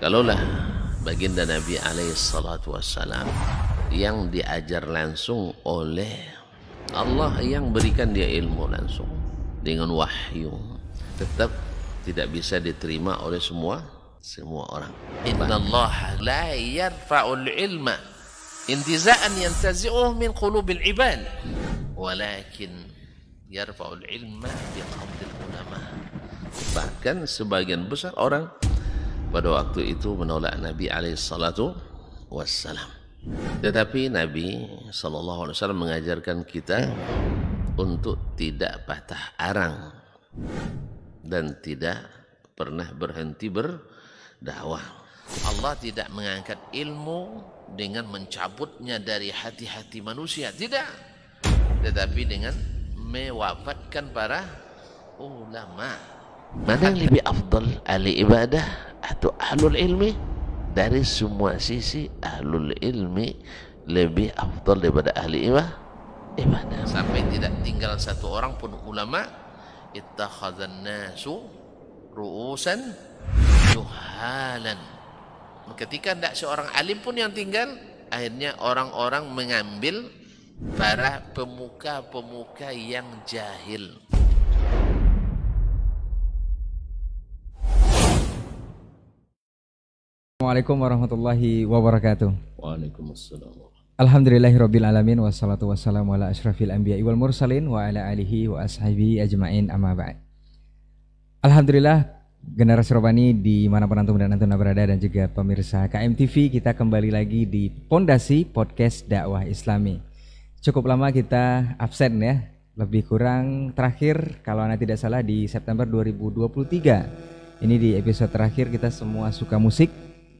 Kalaulah baginda Nabi alaihi salatu wassalam yang diajar langsung oleh Allah, yang berikan dia ilmu langsung dengan wahyu, tetap tidak bisa diterima oleh semua orang. Innallaha la yarfa'ul ilma intiza'an yantazi'uhu min qulubil ibad, walakin yarfa'ul ilma biqabdil ulama. Bahkan sebagian besar orang pada waktu itu menolak Nabi alaihi salatu wassalam. Tetapi Nabi sallallahu alaihi wasallam mengajarkan kita untuk tidak patah arang dan tidak pernah berhenti berdakwah. Allah tidak mengangkat ilmu dengan mencabutnya dari hati-hati manusia, tidak, tetapi dengan mewafatkan para ulama. Mana yang lebih afdal, ahli ibadah atau ahlul ilmi? Dari semua sisi ahlul ilmi lebih afdal daripada ahli ibadah. Sampai tidak tinggal satu orang pun ulama. Ittakhadzan nasu ru'usan juhalan. Ketika tidak seorang alim pun yang tinggal, akhirnya orang-orang mengambil para pemuka-pemuka yang jahil. Assalamualaikum warahmatullahi wabarakatuh. Waalaikumsalam. Alhamdulillahirabbil alamin wassalatu wassalamu ala asyrafil anbiya'i wal mursalin wa ala alihi wa ashabihi ajmain, amma ba'd. Alhamdulillah, generasi Robani dimanapun antum dan antuna berada, dan juga pemirsa KMTV, kita kembali lagi di Pondasi Podcast Dakwah Islami. Cukup lama kita absen ya, lebih kurang terakhir kalau anda tidak salah di September 2023. Ini di episode terakhir kita semua suka musik.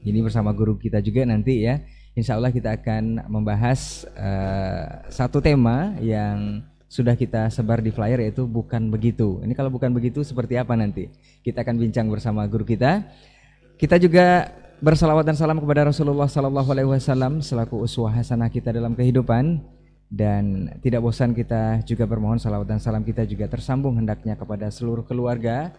Ini bersama guru kita juga nanti ya. Insya Allah kita akan membahas satu tema yang sudah kita sebar di flyer, yaitu bukan begitu. Ini kalau bukan begitu seperti apa nanti? Kita akan bincang bersama guru kita. Kita juga bersalawat dan salam kepada Rasulullah SAW selaku uswah hasanah kita dalam kehidupan. Dan tidak bosan kita juga bermohon salawat dan salam kita juga tersambung hendaknya kepada seluruh keluarga,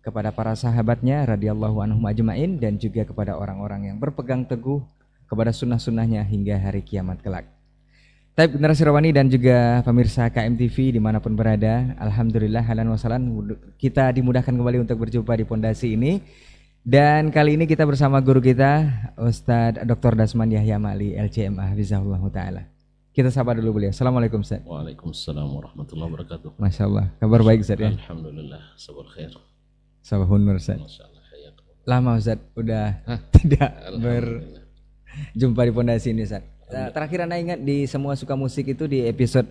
kepada para sahabatnya radhiyallahu anhum ajmain, dan juga kepada orang-orang yang berpegang teguh kepada sunnah-sunnahnya hingga hari kiamat kelak. Taib generasi Rawani dan juga pemirsa KMTV dimanapun berada, alhamdulillah halan wasalan kita dimudahkan kembali untuk berjumpa di pondasi ini. Dan kali ini kita bersama guru kita Ustadz Dr. Dasman Yahya Ma'li LCMA hafizahullah ta'ala. Kita sapa dulu beliau. Assalamualaikum Ustadz. Waalaikumsalam warahmatullahi wabarakatuh. Masya Allah, kabar baik Ustadz ya? Alhamdulillah, sabar khair. Sabahun Nur Ustaz. Lama Ustaz udah tidak berjumpa di pondasi ini Ustaz. Terakhir Anda ingat di Semua Suka Musik itu di episode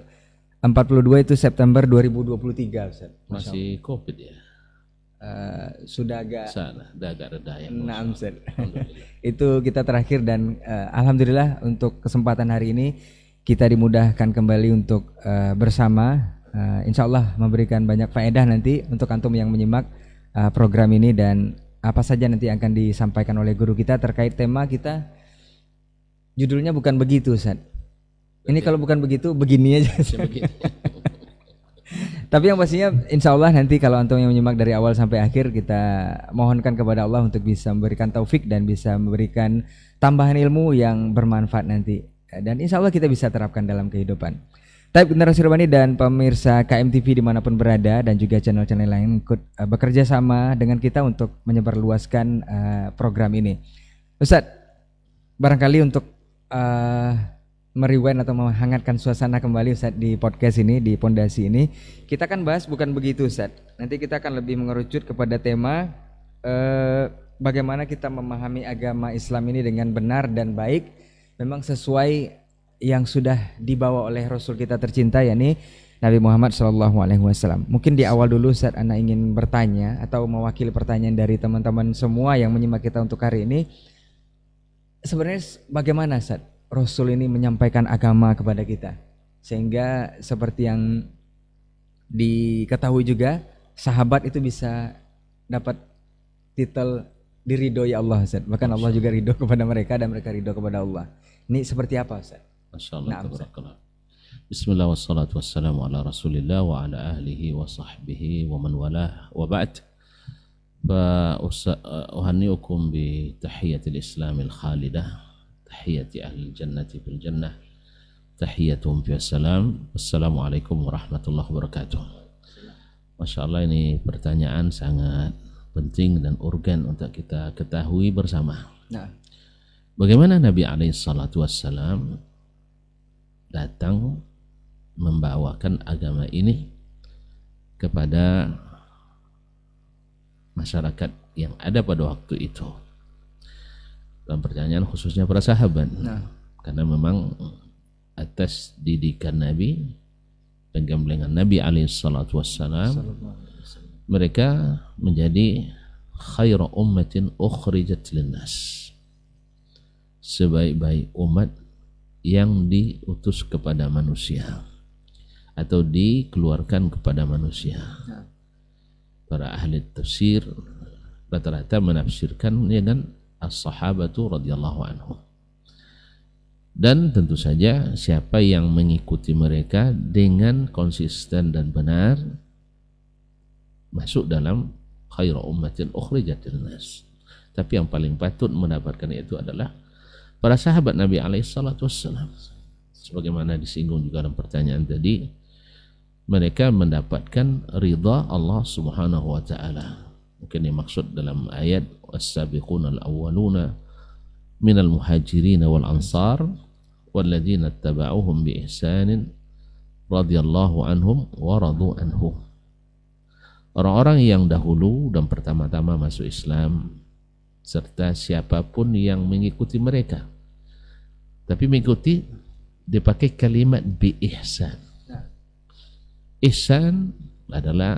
42 itu September 2023 Ustaz. Masih Covid ya? Sudah agak reda ya. Nah Ustaz. Itu kita terakhir, dan alhamdulillah untuk kesempatan hari ini kita dimudahkan kembali untuk bersama. Insya Allah memberikan banyak faedah nanti untuk antum yang menyimak program ini, dan apa saja nanti akan disampaikan oleh guru kita terkait tema kita. Judulnya bukan begitu Ustaz. Ini kalau bukan begitu begini aja. Tapi yang pastinya insya Allah nanti kalau antum yang menyimak dari awal sampai akhir, kita mohonkan kepada Allah untuk bisa memberikan taufik dan bisa memberikan tambahan ilmu yang bermanfaat nanti, dan insya Allah kita bisa terapkan dalam kehidupan. Taib generasi Robani dan pemirsa KMTV dimanapun berada, dan juga channel-channel lain ikut bekerja sama dengan kita untuk menyebarluaskan program ini. Ustadz, barangkali untuk merewind atau menghangatkan suasana kembali Ustadz di podcast ini, di pondasi ini, kita akan bahas bukan begitu Ustadz. Nanti kita akan lebih mengerucut kepada tema bagaimana kita memahami agama Islam ini dengan benar dan baik, memang sesuai yang sudah dibawa oleh Rasul kita tercinta, yakni Nabi Muhammad SAW. Mungkin di awal dulu Ustaz, Anda ingin bertanya atau mewakili pertanyaan dari teman-teman semua yang menyimak kita untuk hari ini. Sebenarnya bagaimana Ustaz Rasul ini menyampaikan agama kepada kita, sehingga seperti yang diketahui juga, sahabat itu bisa dapat titel diridhoi Allah Ustaz. Bahkan Allah juga ridho kepada mereka dan mereka ridho kepada Allah. Ini seperti apa Ustaz? Masyaallah. Bismillah wassalatu wassalamu ala Rasulillah wa ala ahlihi wa sahbihi wa man walah wa ba'd. فأهنئكم بتحية الإسلام الخالدة تحية أهل الجنة في الجنة تحياتهم في السلام. Wassalamualaikum warahmatullahi wabarakatuh. Masya Allah, ini pertanyaan sangat penting dan urgen untuk kita ketahui bersama. Bagaimana Nabi SAW datang membawakan agama ini kepada masyarakat yang ada pada waktu itu. Dalam pertanyaan khususnya para sahabat, karena memang atas didikan Nabi, penggemblengan Nabi SAW, mereka menjadi khairu ummatin ukhrijat linnas, sebaik-baik umat yang diutus kepada manusia atau dikeluarkan kepada manusia. Para ahli tafsir rata-rata menafsirkan dengan as-sahabatu radhiyallahu anhum. Dan tentu saja siapa yang mengikuti mereka dengan konsisten dan benar masuk dalam khairu ummatin ukhrijat linnas. Tapi yang paling patut mendapatkan itu adalah para sahabat Nabi SAW. Sebagaimana disinggung juga dalam pertanyaan tadi, mereka mendapatkan ridha Allah Subhanahu wa taala. Mungkin dimaksud dalam ayat was-sabiquna al-awwaluna minal muhajirin wal ansar walladzina ittaba'uhum bi ihsanin radhiyallahu anhum wa radu anhu. Orang-orang yang dahulu dan pertama-tama masuk Islam serta siapapun yang mengikuti mereka. Tapi mengikuti dipakai kalimat bi ihsan. Ihsan adalah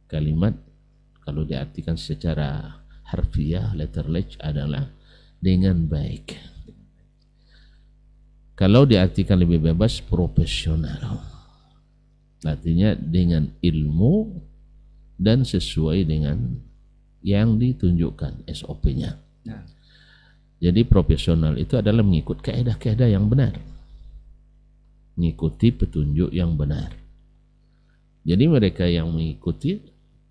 kalimat, kalau diartikan secara harfiah, letterless, adalah dengan baik. Kalau diartikan lebih bebas, profesional. Artinya dengan ilmu dan sesuai dengan yang ditunjukkan SOP-nya. Jadi profesional itu adalah mengikut kaidah-kaidah yang benar, mengikuti petunjuk yang benar. Jadi mereka yang mengikuti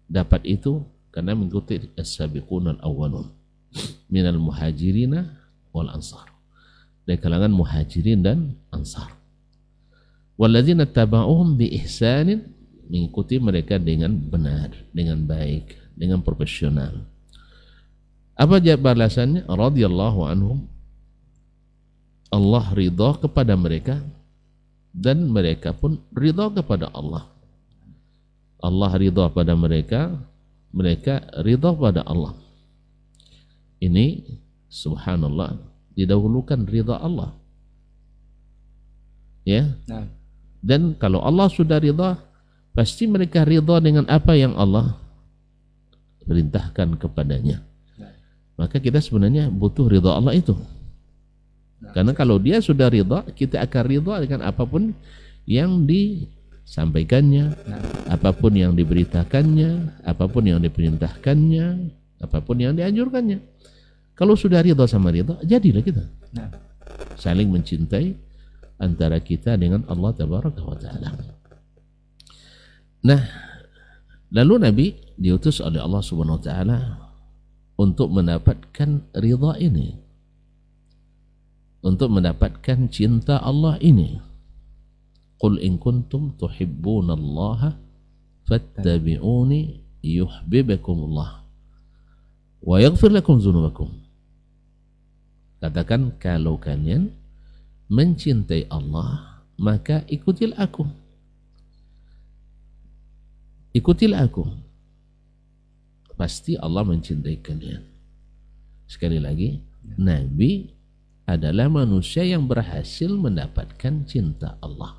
dapat itu karena mengikuti as-sabiqun al-awwalun minal muhajirina wal ansar, dari kalangan muhajirin dan ansar. Walladzina taba'uhum bi ihsanin, mengikuti mereka dengan benar, dengan baik, dengan profesional. Apa balasannya? Radhiyallahu anhum, Allah ridha kepada mereka dan mereka pun ridha kepada Allah. Allah ridha pada mereka, mereka ridha pada Allah. Ini subhanallah, didahulukan ridha Allah. Ya. Dan kalau Allah sudah ridha, pasti mereka ridha dengan apa yang Allah perintahkan kepadanya. Maka kita sebenarnya butuh ridha Allah itu. Karena kalau dia sudah ridha, kita akan ridha dengan apapun yang disampaikannya, apapun yang diberitakannya, apapun yang diperintahkannya, apapun yang dianjurkannya. Kalau sudah ridha sama ridha, jadilah kita saling mencintai antara kita dengan Allah Tabaraka wa Ta'ala. Nah, lalu Nabi diutus oleh Allah Subhanahu wa Ta'ala untuk mendapatkan ridha ini, untuk mendapatkan cinta Allah ini. Qul in kuntum tuhibbunallaha fattabi'uni yuhibbukumullah wa yaghfir lakum dzunubakum. Katakan, kalau kalian mencintai Allah, maka ikutilah aku. Ikutilah aku. Pasti Allah mencintai kalian. Sekali lagi, Nabi adalah manusia yang berhasil mendapatkan cinta Allah.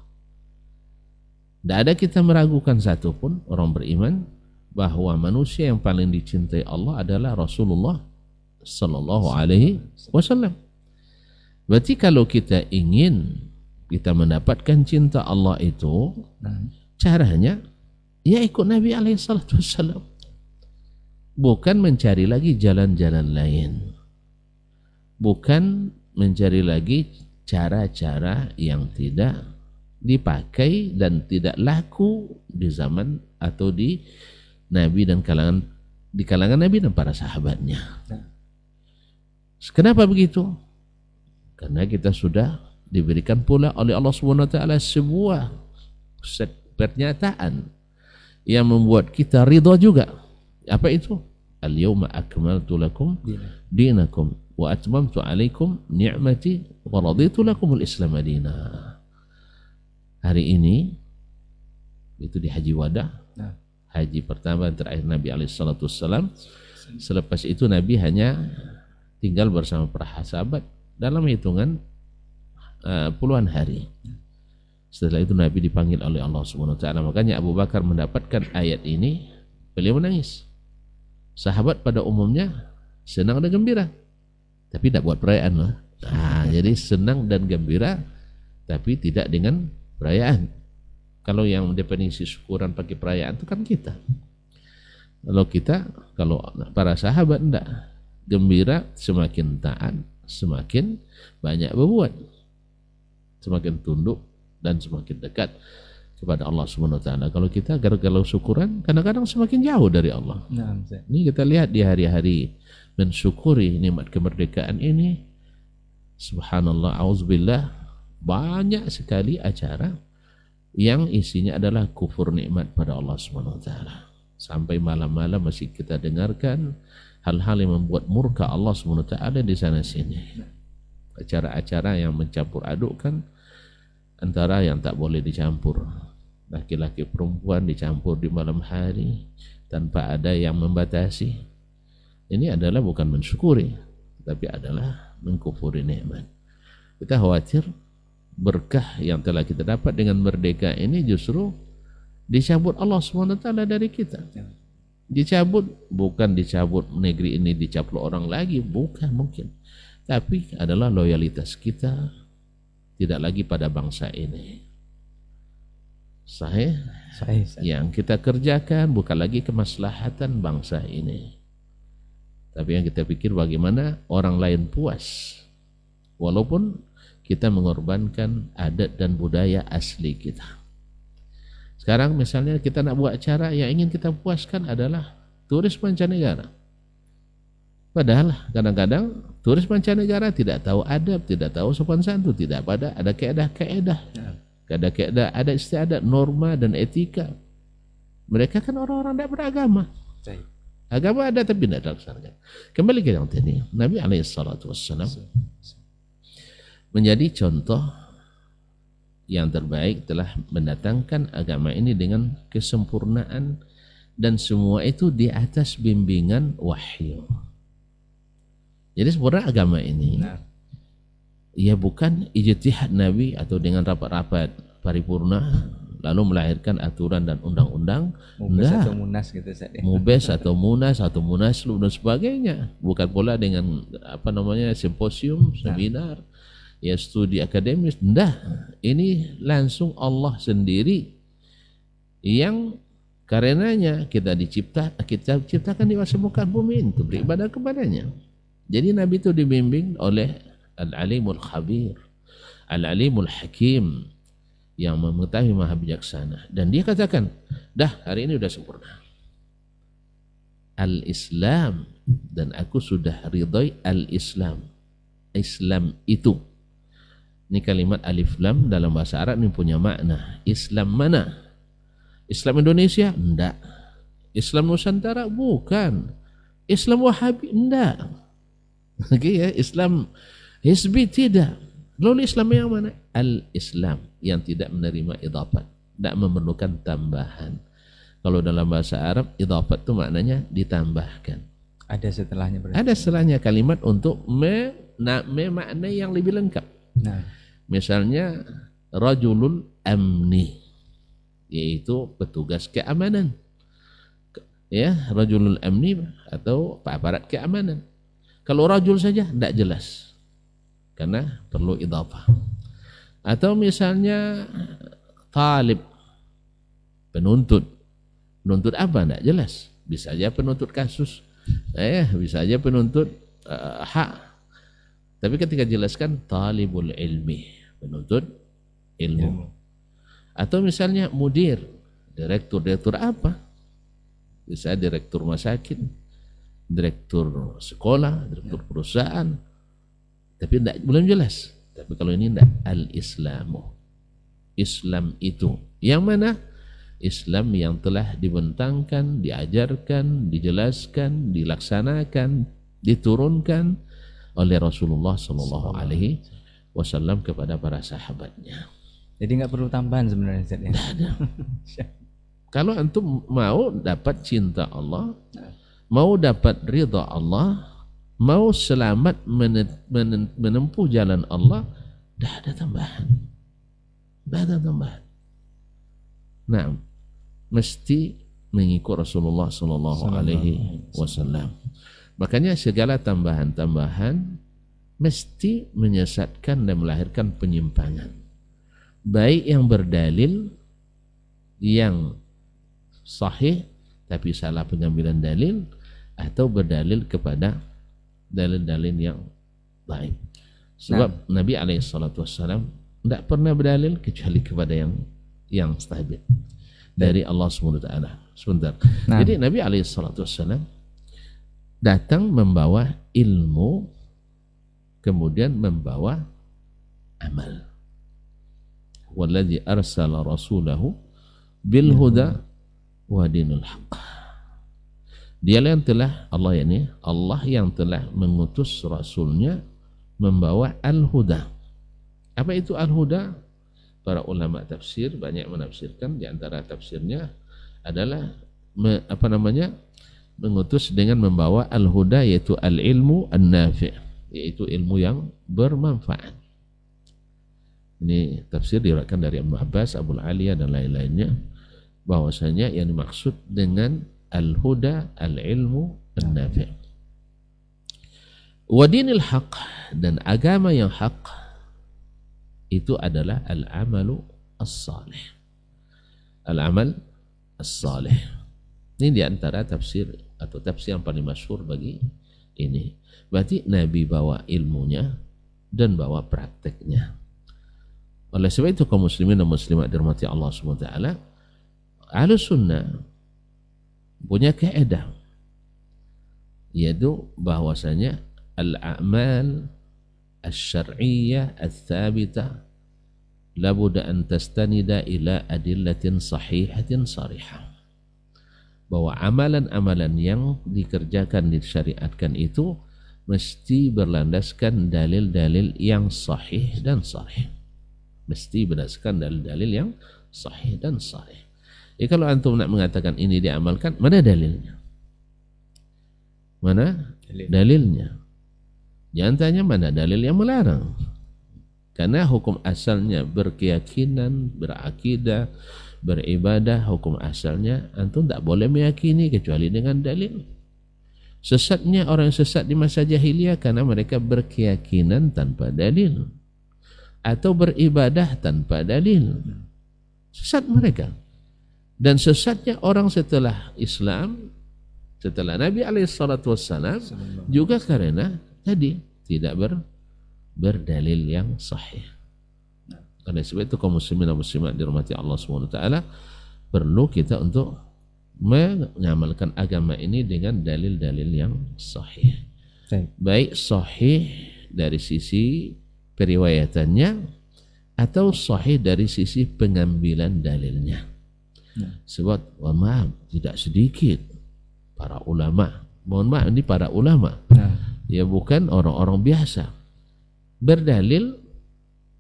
Tidak ada kita meragukan satupun orang beriman bahwa manusia yang paling dicintai Allah adalah Rasulullah Sallallahu Alaihi Wasallam. Berarti kalau kita ingin kita mendapatkan cinta Allah itu, caranya ya ikut Nabi Alaihi Wasallam. Bukan mencari lagi jalan-jalan lain, bukan mencari lagi cara-cara yang tidak dipakai dan tidak laku di zaman atau di Nabi dan kalangan di kalangan Nabi dan para sahabatnya. Kenapa begitu? Karena kita sudah diberikan pula oleh Allah Subhanahu wa taala sebuah pernyataan yang membuat kita ridha juga. Apa itu? Al-yawma akmaltu lakum dinakum wa atmamtu alaikum ni'mati wa raditu lakum al-islam madina. Hari ini itu di haji wada, haji pertama terakhir Nabi alaihissalam. Selepas itu Nabi hanya tinggal bersama para sahabat dalam hitungan puluhan hari. Setelah itu Nabi dipanggil oleh Allah Subhanahu wa taala. Makanya Abu Bakar mendapatkan ayat ini, beliau menangis. Sahabat pada umumnya senang dan gembira, tapi tidak buat perayaan lah. Jadi senang dan gembira, tapi tidak dengan perayaan. Kalau yang definisi syukuran pakai perayaan itu kan kita. Kalau para sahabat enggak, gembira semakin taat, semakin banyak berbuat, semakin tunduk dan semakin dekat kepada Allah Subhanahu wa taala. Kalau kita kalau syukuran kadang-kadang semakin jauh dari Allah. Ini kita lihat di hari-hari mensyukuri nikmat kemerdekaan ini. Subhanallah, auzubillah, banyak sekali acara yang isinya adalah kufur nikmat pada Allah Subhanahu wa taala. Sampai malam-malam masih kita dengarkan hal-hal yang membuat murka Allah Subhanahu wa taala di sana sini. Acara-acara yang mencampur adukkan antara yang tak boleh dicampur, laki-laki perempuan dicampur di malam hari tanpa ada yang membatasi. Ini adalah bukan mensyukuri, tapi adalah mengkufuri nikmat. Kita khawatir berkah yang telah kita dapat dengan merdeka ini justru dicabut Allah SWT dari kita. Dicabut, bukan dicabut negeri ini dicaplok orang lagi, bukan mungkin, tapi adalah loyalitas kita tidak lagi pada bangsa ini. Sahih? Yang kita kerjakan bukan lagi kemaslahatan bangsa ini, tapi yang kita pikir bagaimana orang lain puas, walaupun kita mengorbankan adat dan budaya asli kita. Sekarang misalnya kita nak buat acara yang ingin kita puaskan adalah turis mancanegara. Padahal kadang-kadang turis mancanegara tidak tahu adab, tidak tahu sopan santun, tidak ada kaedah-kaedah, ada istiadat, norma dan etika. Mereka kan orang-orang tidak beragama. Agama ada tapi tidak dilaksanakan. Kembali ke yang tadi, Nabi alaihissalam menjadi contoh yang terbaik, telah mendatangkan agama ini dengan kesempurnaan dan semua itu di atas bimbingan wahyu. Jadi sebenarnya agama ini ya bukan ijtihad Nabi atau dengan rapat-rapat paripurna lalu melahirkan aturan dan undang-undang. Mubes atau munas gitu saja. Mubes atau munas atau munaslup dan sebagainya. Bukan pula dengan simposium, seminar, ya studi akademis. Ini langsung Allah sendiri yang karenanya kita diciptakan di permukaan bumi untuk beribadah kepadanya. Jadi Nabi itu dibimbing oleh Al-Alimul Khabir, Al-Alimul Hakim, yang mengetahui maha bijaksana. Dan dia katakan, dah hari ini sudah sempurna Al-Islam, dan aku sudah ridhoi Al-Islam. Islam itu, ini kalimat alif lam dalam bahasa Arab ini punya makna. Islam mana? Islam Indonesia? Enggak. Islam Nusantara? Bukan. Islam Wahabi? Enggak. Ya, Islam Hizbi? Tidak. Lalu Islam yang mana? Al-Islam yang tidak menerima idhafat, tidak memerlukan tambahan. Kalau dalam bahasa Arab idhafat itu maknanya ditambahkan. Ada setelahnya berarti. Ada setelahnya kalimat untuk makna yang lebih lengkap. Misalnya rajulul amni, yaitu petugas keamanan. Ya, rajulul amni atau aparat keamanan. Kalau rajul saja tidak jelas, karena perlu idhafah. Atau misalnya talib, penuntut. Penuntut apa? Tidak jelas. Bisa saja penuntut kasus, bisa saja penuntut hak. Tapi ketika jelaskan talibul ilmi, penuntut ilmu. Atau misalnya mudir, direktur apa? Bisa direktur rumah sakit, direktur sekolah, direktur perusahaan, tapi belum jelas. Tapi kalau ini tidak, al-Islamu, Islam itu yang mana? Islam yang telah dibentangkan, diajarkan, dijelaskan, dilaksanakan, diturunkan oleh Rasulullah Sallallahu Alaihi Wasallam kepada para sahabatnya. Jadi nggak perlu tambahan sebenarnya, Ustaz, ya? Tidak ada. Kalau antum mau dapat cinta Allah, mau dapat ridha Allah, mau selamat menempuh jalan Allah, tidak ada tambahan. Tidak ada tambahan. Nah, mesti mengikut Rasulullah Sallallahu Alaihi Wasallam. Makanya segala tambahan-tambahan mesti menyesatkan dan melahirkan penyimpangan. Baik yang berdalil, yang sahih tapi salah pengambilan dalil, atau berdalil kepada dalil-dalil yang baik. Sebab Nabi SAW tidak pernah berdalil kecuali kepada yang stabil dari Allah SWT. Sebentar. Jadi Nabi SAW datang membawa ilmu, kemudian membawa amal. Walladzi arsala rasulahu bil huda wa dinul haqq. Dialah yang telah Allah yang telah mengutus rasulnya membawa al-huda. Apa itu al-huda? Para ulama tafsir banyak menafsirkan, di antara tafsirnya adalah mengutus dengan membawa al-huda, yaitu al-ilmu an-nafi', yaitu ilmu yang bermanfaat. Ini tafsir diriwayatkan dari Ibnu Abbas, Abu Aliyah dan lain-lainnya, bahwasanya yang dimaksud dengan al-huda al-ilmu an-nafi'. Wa dinil haq, dan agama yang hak itu adalah al-amalu as-salih. Al-amal as-salih. Ini di antara tafsir atau tafsir yang paling masyhur bagi ini. Berarti Nabi bawa ilmunya dan bawa prakteknya. Oleh sebab itu kaum muslimin dan muslimat dirahmati Allah Subhanahu wa taala, Ahlus Sunnah punya kaidah, yaitu bahwasanya al-a'mal asy-syar'iyyah ats-tsabitah la budda an tastanida ila adillatin sahihatin sarihah. Bahwa amalan-amalan yang dikerjakan, disyariatkan itu mesti berlandaskan dalil-dalil yang sahih dan sarih. Mesti berdasarkan dalil-dalil yang sahih dan sarih. Kalau antum nak mengatakan ini diamalkan, mana dalilnya? Mana dalilnya? Jangan tanya mana dalil yang melarang. Karena hukum asalnya berkeyakinan, berakidah, beribadah, hukum asalnya antum tak boleh meyakini kecuali dengan dalil. Sesatnya orang yang sesat di masa jahiliyah karena mereka berkeyakinan tanpa dalil, atau beribadah tanpa dalil. Sesat mereka. Dan sesatnya orang setelah Islam, setelah Nabi SAW juga karena tadi tidak berdalil yang sahih. Oleh sebab itu kaum muslimin dan muslimat dirahmati Allah SWT, perlu kita untuk mengamalkan agama ini dengan dalil-dalil yang sahih. Baik sahih dari sisi periwayatannya atau sahih dari sisi pengambilan dalilnya. Sebab maaf, tidak sedikit para ulama, mohon maaf ini para ulama, ya bukan orang-orang biasa, berdalil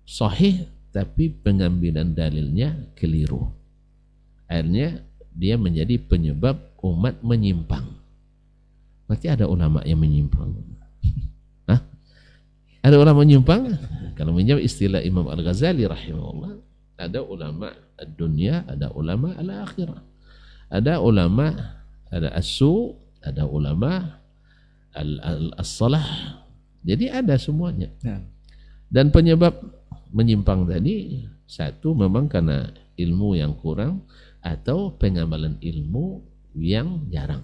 sahih tapi pengambilan dalilnya keliru. Akhirnya dia menjadi penyebab umat menyimpang. Berarti ada ulama yang menyimpang. Hah? Ada ulama menyimpang? Kalau menjawab istilah Imam Al-Ghazali rahimahullah, ada ulama ad-dunya, ada ulama al-akhirah. Ada ulama ada as-su, ada ulama as-salah. Jadi ada semuanya. Dan penyebab menyimpang tadi, satu memang karena ilmu yang kurang atau pengamalan ilmu yang jarang.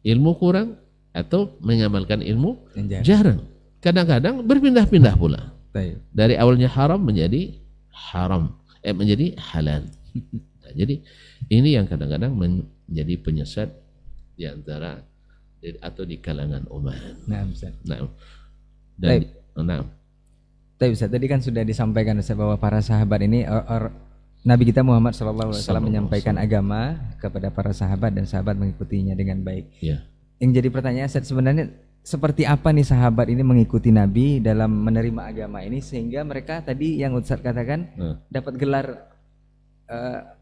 Ilmu kurang atau mengamalkan ilmu jarang. Kadang-kadang berpindah-pindah pula. Dari awalnya haram menjadi haram, menjadi halal. Nah, jadi ini yang kadang-kadang menjadi penyesat di antara atau di kalangan umat. Nah, Ustaz. Nah, dan Tapi Ustaz, tadi kan sudah disampaikan Ustaz bahwa para sahabat ini Nabi kita Muhammad SAW menyampaikan agama kepada para sahabat dan sahabat mengikutinya dengan baik. Ya. Yang jadi pertanyaan Ustaz, sebenarnya seperti apa nih sahabat ini mengikuti Nabi dalam menerima agama ini sehingga mereka tadi yang Ustaz katakan dapat gelar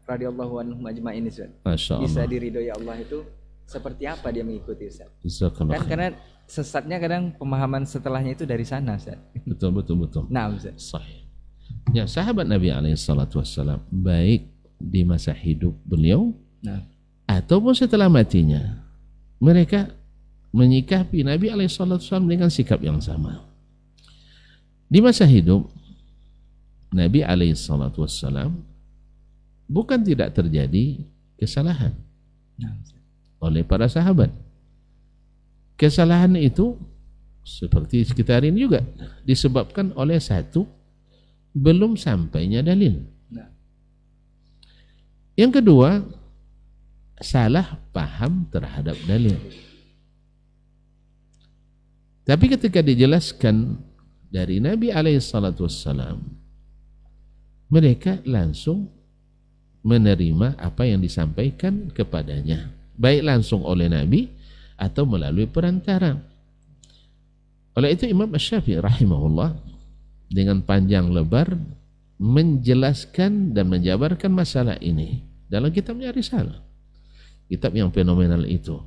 radhiyallahu anhum ajma'in ini Ustaz. Bisa diridhoi Allah itu seperti apa dia mengikuti Ustaz? Kan karena sesatnya kadang pemahaman setelahnya itu dari sana Ustaz. Betul. Nah Ustaz. Sahih. Ya, sahabat Nabi SAW baik di masa hidup beliau ataupun setelah matinya, mereka menyikapi Nabi SAW dengan sikap yang sama. Di masa hidup Nabi SAW bukan tidak terjadi kesalahan oleh para sahabat. Kesalahan itu seperti sekitar ini juga disebabkan oleh satu, belum sampainya dalil. Yang kedua, salah paham terhadap dalil. Tapi ketika dijelaskan dari Nabi SAW, mereka langsung menerima apa yang disampaikan kepadanya, baik langsung oleh Nabi atau melalui perantara. Oleh itu Imam Asy-Syafi'i rahimahullah dengan panjang lebar menjelaskan dan menjabarkan masalah ini dalam kitabnya Risalah, kitab yang fenomenal itu.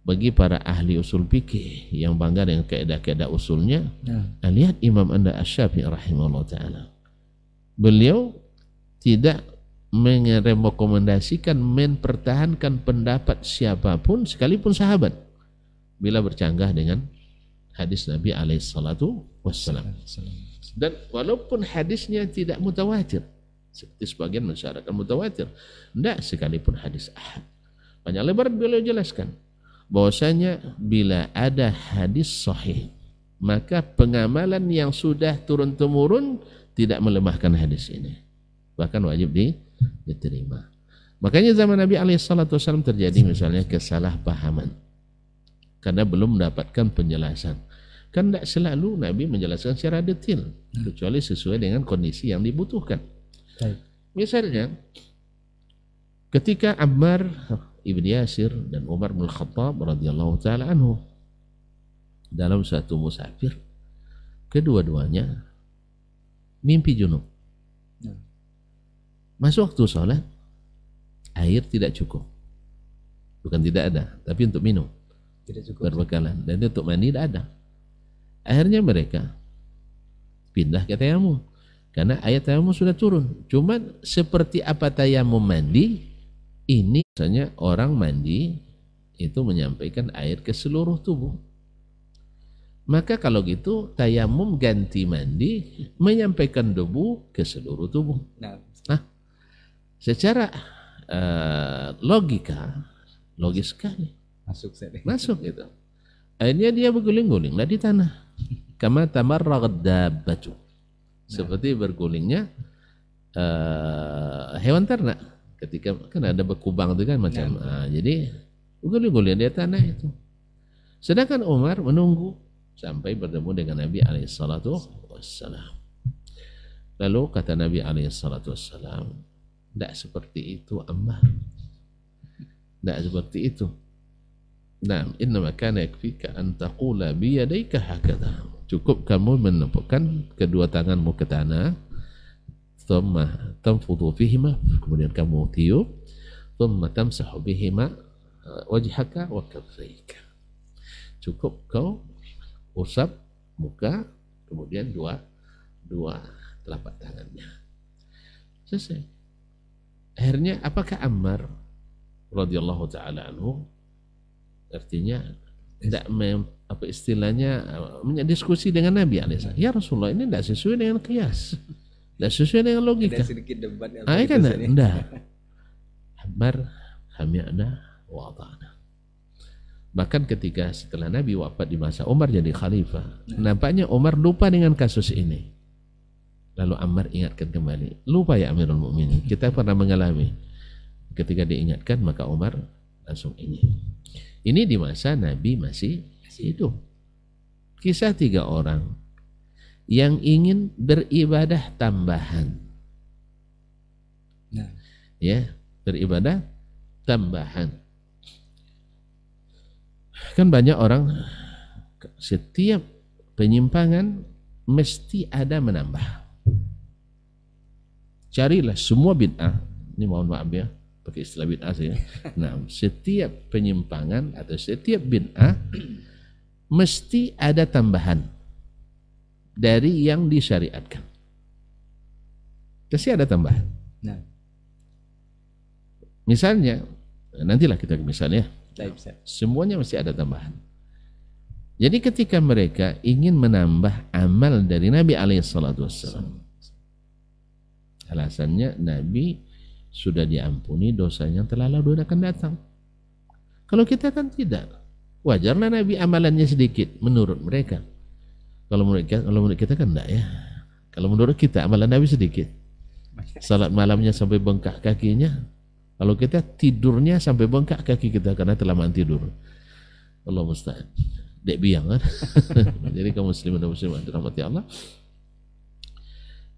Bagi para ahli usul fikih yang bangga dengan kaidah-kaidah usulnya, lihat Imam anda Asy-Syafi'i rahimahullah ta'ala, beliau tidak merekomendasikan mempertahankan pendapat siapapun sekalipun sahabat bila bercanggah dengan hadis Nabi SAW. Dan walaupun hadisnya tidak mutawatir seperti sebagian masyarakat mutawatir, tidak sekalipun hadis ahad. Banyak lebar beliau jelaskan bahwasanya bila ada hadis sahih, maka pengamalan yang sudah turun-temurun tidak melemahkan hadis ini, bahkan wajib diterima. Makanya zaman Nabi SAW terjadi misalnya kesalahpahaman karena belum mendapatkan penjelasan. Kan tidak selalu Nabi menjelaskan secara detail, kecuali sesuai dengan kondisi yang dibutuhkan. Misalnya ketika Ammar ibn Yasir dan Umar bin Khattab radhiyallahu taala anhu dalam satu musafir, kedua-duanya mimpi junub. Masuk waktu sholat, air tidak cukup. Bukan tidak ada, tapi untuk minum tidak cukup, berbekalan. Dan untuk mandi tidak ada. Akhirnya mereka pindah ke tayamum karena ayat tayamum sudah turun. Cuman seperti apa tayamum mandi, ini misalnya orang mandi itu menyampaikan air ke seluruh tubuh. Maka kalau gitu tayamum ganti mandi menyampaikan debu ke seluruh tubuh. Nah, secara logis sekali masuk itu. Akhirnya dia berguling-gulinglah di tanah, kama tamarragad dabbatu, seperti bergulingnya hewan ternak ketika kan ada berkubang itu kan macam jadi berguling-guling di tanah itu. Sedangkan Umar menunggu sampai bertemu dengan Nabi SAW. Lalu kata Nabi SAW, tidak seperti itu Ammar, tidak seperti itu. Nah, innama kana yakfika an taqula bi yadayka hakadha. Cukup kamu menempelkan kedua tanganmu ke tanah, thumma tanfudhu fihima, kemudian kamu tiup, thumma tamsahu bihima wajhaka wa kaffayka. Cukup kau usap muka, kemudian dua telapak tangannya. Selesai. Akhirnya apakah Ammar radhiyallahu taala anhu artinya tidak istilahnya diskusi dengan Nabi alaihissalam, ya Rasulullah ini tidak sesuai dengan qiyas, tidak sesuai dengan logika. Ada sedikit debat yang kan tidak. Ammar sami'na wa ata'na. Bahkan ketika setelah Nabi wafat di masa Umar jadi khalifah, nampaknya Umar lupa dengan kasus ini. Lalu Ammar ingatkan kembali, lupa ya Amirul Mukminin, kita pernah mengalami. Ketika diingatkan maka Umar langsung ini. Ini di masa Nabi masih hidup. Kisah 3 orang yang ingin beribadah tambahan. Nah. Ya, beribadah tambahan. Kan banyak orang setiap penyimpangan mesti ada menambah. Carilah semua bid'ah. Ini mohon maaf ya, pakai istilah bid'ah saya. Nah, setiap penyimpangan atau setiap bid'ah mesti ada tambahan dari yang disyariatkan. Pasti ada tambahan. Nah. Misalnya, nantilah kita misalnya, semuanya mesti ada tambahan. Jadi ketika mereka ingin menambah amal dari Nabi SAW, alasannya Nabi sudah diampuni dosanya telah lalu akan datang. Kalau kita kan tidak, wajarlah Nabi amalannya sedikit menurut mereka. Kalau menurut kita kan enggak ya. Kalau menurut kita amalan Nabi sedikit. Salat malamnya sampai bengkak kakinya. Kalau kita tidurnya sampai bengkak kaki kita karena telah tidur. Allah musta'an. Dek biang kan. Jadi kaum muslimin dan muslimat dirahmati Allah.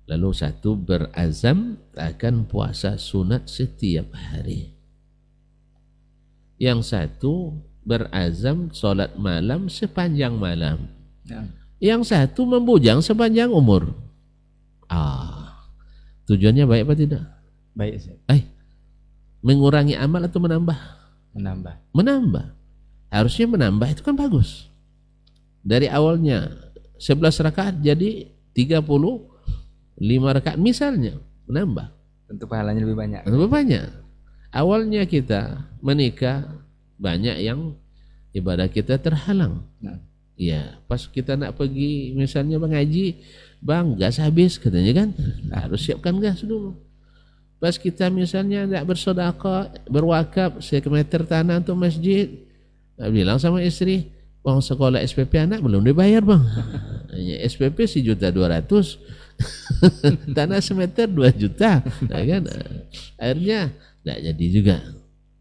Lalu satu berazam akan puasa sunat setiap hari. Yang satu berazam solat malam sepanjang malam. Yang satu membujang sepanjang umur. Tujuannya baik apa tidak? Baik sih. Mengurangi amal atau menambah? Menambah. Harusnya menambah itu kan bagus. Dari awalnya 11 rakaat jadi 35 rakaat misalnya, menambah. Tentu pahalanya lebih banyak. Lebih banyak. Awalnya kita menikah banyak yang ibadah kita terhalang. Ya, pas kita nak pergi misalnya mengaji, bang gas habis katanya kan, harus siapkan gas dulu. Pas kita misalnya nak bersedekah, berwakaf sekitar tanah untuk masjid, bilang sama istri, uang sekolah SPP anak belum dibayar bang. SPP 1.200.000, tanah semeter 2 juta, nah kan? Akhirnya tidak jadi juga.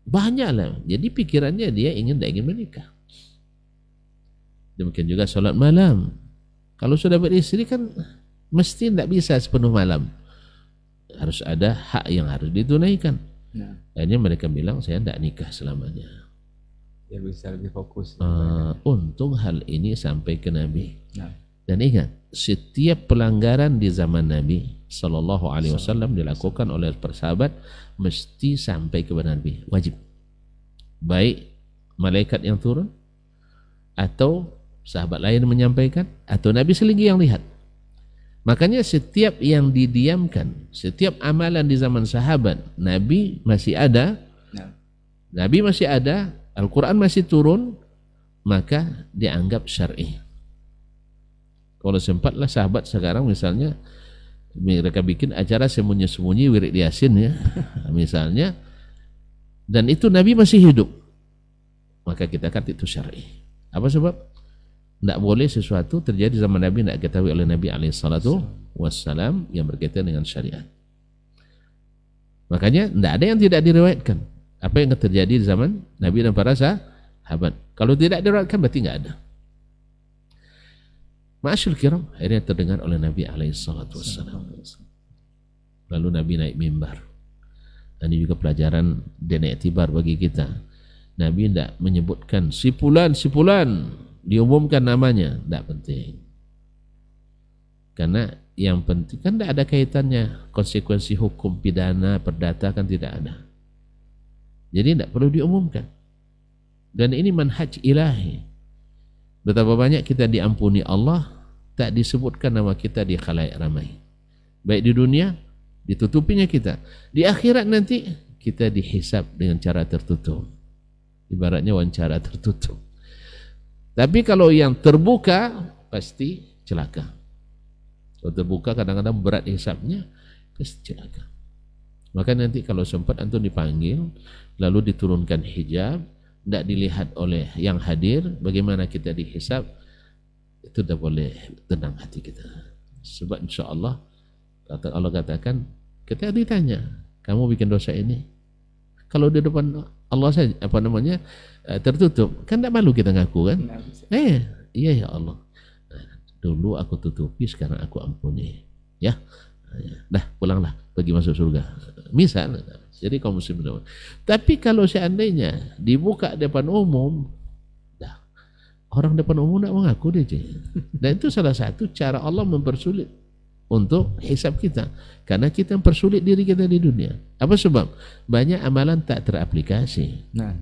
Banyak lah. Jadi pikirannya dia tidak ingin menikah. Demikian juga sholat malam. Kalau sudah beristri kan mesti tidak bisa sepenuh malam. Harus ada hak yang harus ditunaikan. Akhirnya mereka bilang saya tidak nikah selamanya. Ya bisa lebih fokus. Untung hal ini sampai ke Nabi. Dan ingat, setiap pelanggaran di zaman Nabi Sallallahu Alaihi Wasallam dilakukan oleh persahabat mesti sampai kepada Nabi. Wajib. Baik malaikat yang turun atau sahabat lain menyampaikan atau Nabi sendiri yang lihat. Makanya setiap yang didiamkan, setiap amalan di zaman sahabat, Nabi masih ada, Nabi masih ada, Al-Quran masih turun, maka dianggap syar'i. Kalau sempatlah sahabat sekarang misalnya mereka bikin acara sembunyi-sembunyi wirid Yasin ya, misalnya, dan itu Nabi masih hidup, maka kita kata itu syar'i. Apa sebab? Tidak boleh sesuatu terjadi zaman Nabi tidak diketahui oleh Nabi SAW yang berkaitan dengan syariat. Makanya tidak ada yang tidak diriwayatkan. Apa yang terjadi di zaman Nabi dan para sahabat. Kalau tidak diriwayatkan berarti tidak ada. Ma'asyul kiram, akhirnya terdengar oleh Nabi SAW. Lalu Nabi naik mimbar. Dan ini juga pelajaran dan iktibar bagi kita. Nabi tidak menyebutkan si fulan diumumkan namanya, tidak penting. Karena yang penting kan tidak ada kaitannya konsekuensi hukum pidana perdata kan tidak ada. Jadi tidak perlu diumumkan. Dan ini manhaj ilahi. Betapa banyak kita diampuni Allah tak disebutkan nama kita di khalayak ramai. Baik di dunia ditutupinya kita. Di akhirat nanti kita dihisab dengan cara tertutup. Ibaratnya wawancara tertutup. Tapi kalau yang terbuka pasti celaka. Kalau terbuka kadang-kadang berat hisabnya, pasti celaka. Maka nanti kalau sempat antum dipanggil, lalu diturunkan hijab, tidak dilihat oleh yang hadir, bagaimana kita dihisab, itu tidak boleh tenang hati kita. Sebab insya Allah, Allah katakan, kita ditanya, kamu bikin dosa ini? Kalau di depan Allah saja, tertutup, kan tidak malu kita ngaku kan? Iya ya Allah, dulu aku tutupi, sekarang aku ampuni, ya. Dah pulanglah, pergi masuk surga. Misal, jadi kaum muslimin. Tapi kalau seandainya dibuka depan umum, dah orang depan umum tidak mengaku dia. Dan itu salah satu cara Allah mempersulit untuk hisab kita, karena kita mempersulit diri kita di dunia. Apa sebab? Banyak amalan tak teraplikasi. Nah,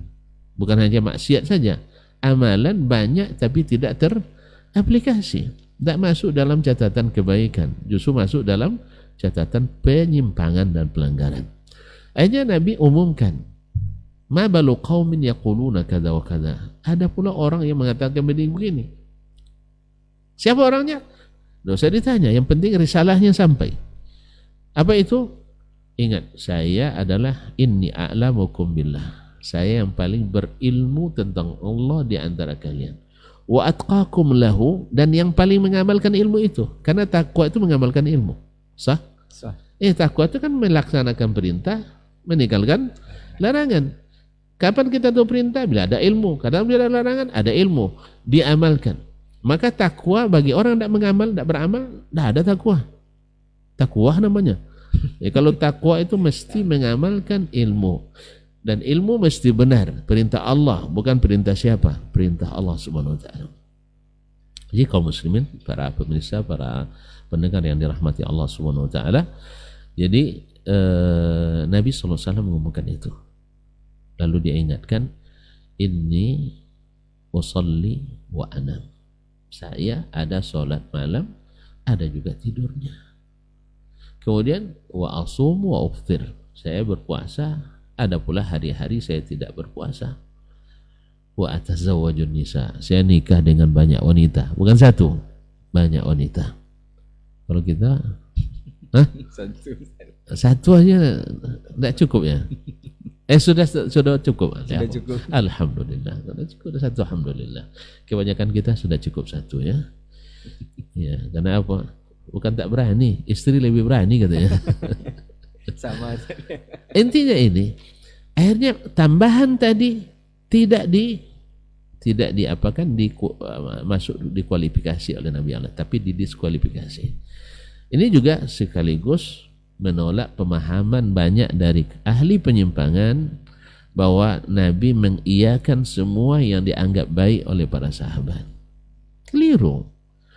bukan hanya maksiat saja, amalan banyak tapi tidak teraplikasi, tidak masuk dalam catatan kebaikan, justru masuk dalam catatan penyimpangan dan pelanggaran. Akhirnya Nabi umumkan, ma balu qaumin yaquluna kada wa kada. Ada pula orang yang mengatakan begini. Siapa orangnya? Tidak usah ditanya, yang penting risalahnya sampai. Apa itu? Ingat, saya adalah inni a'lamukum billah. Saya yang paling berilmu tentang Allah di antara kalian. Wa atqakum lahu, dan yang paling mengamalkan ilmu itu. Karena takwa itu mengamalkan ilmu. Sah? Sah. Takwa itu kan melaksanakan perintah, meninggalkan larangan. Kapan kita tahu perintah? Bila ada ilmu. Kadang bila ada larangan, ada ilmu, diamalkan. Maka takwa bagi orang yang tidak mengamal, tidak beramal, tidak ada takwa. Takwa namanya. Kalau takwa itu mesti mengamalkan ilmu, dan ilmu mesti benar. Perintah Allah, bukan perintah siapa? Perintah Allah Subhanahu Wa Taala. Jadi kaum muslimin, para pemirsa, para pendengar yang dirahmati Allah Subhanahu Wa Taala. Jadi Nabi SAW mengumumkan itu. Lalu dia ingatkan, inni usalli wa anam. Saya ada sholat malam, ada juga tidurnya. Kemudian wa asum wa uftir. Saya berpuasa, ada pula hari-hari saya tidak berpuasa. Wa atazawwajun nisa. Saya nikah dengan banyak wanita, bukan satu, banyak wanita. Kalau kita satu aja tidak cukup ya. Sudah cukup. Sudah cukup. Alhamdulillah. Sudah cukup satu, alhamdulillah. Kebanyakan kita sudah cukup satu ya. Ya, karena apa? Bukan tak berani, istri lebih berani katanya. Sama. Intinya ini, akhirnya tambahan tadi tidak masuk dikualifikasi oleh Nabi Allah, tapi didiskualifikasi. Ini juga sekaligus menolak pemahaman banyak dari ahli penyimpangan bahwa Nabi mengiyakan semua yang dianggap baik oleh para sahabat. Keliru.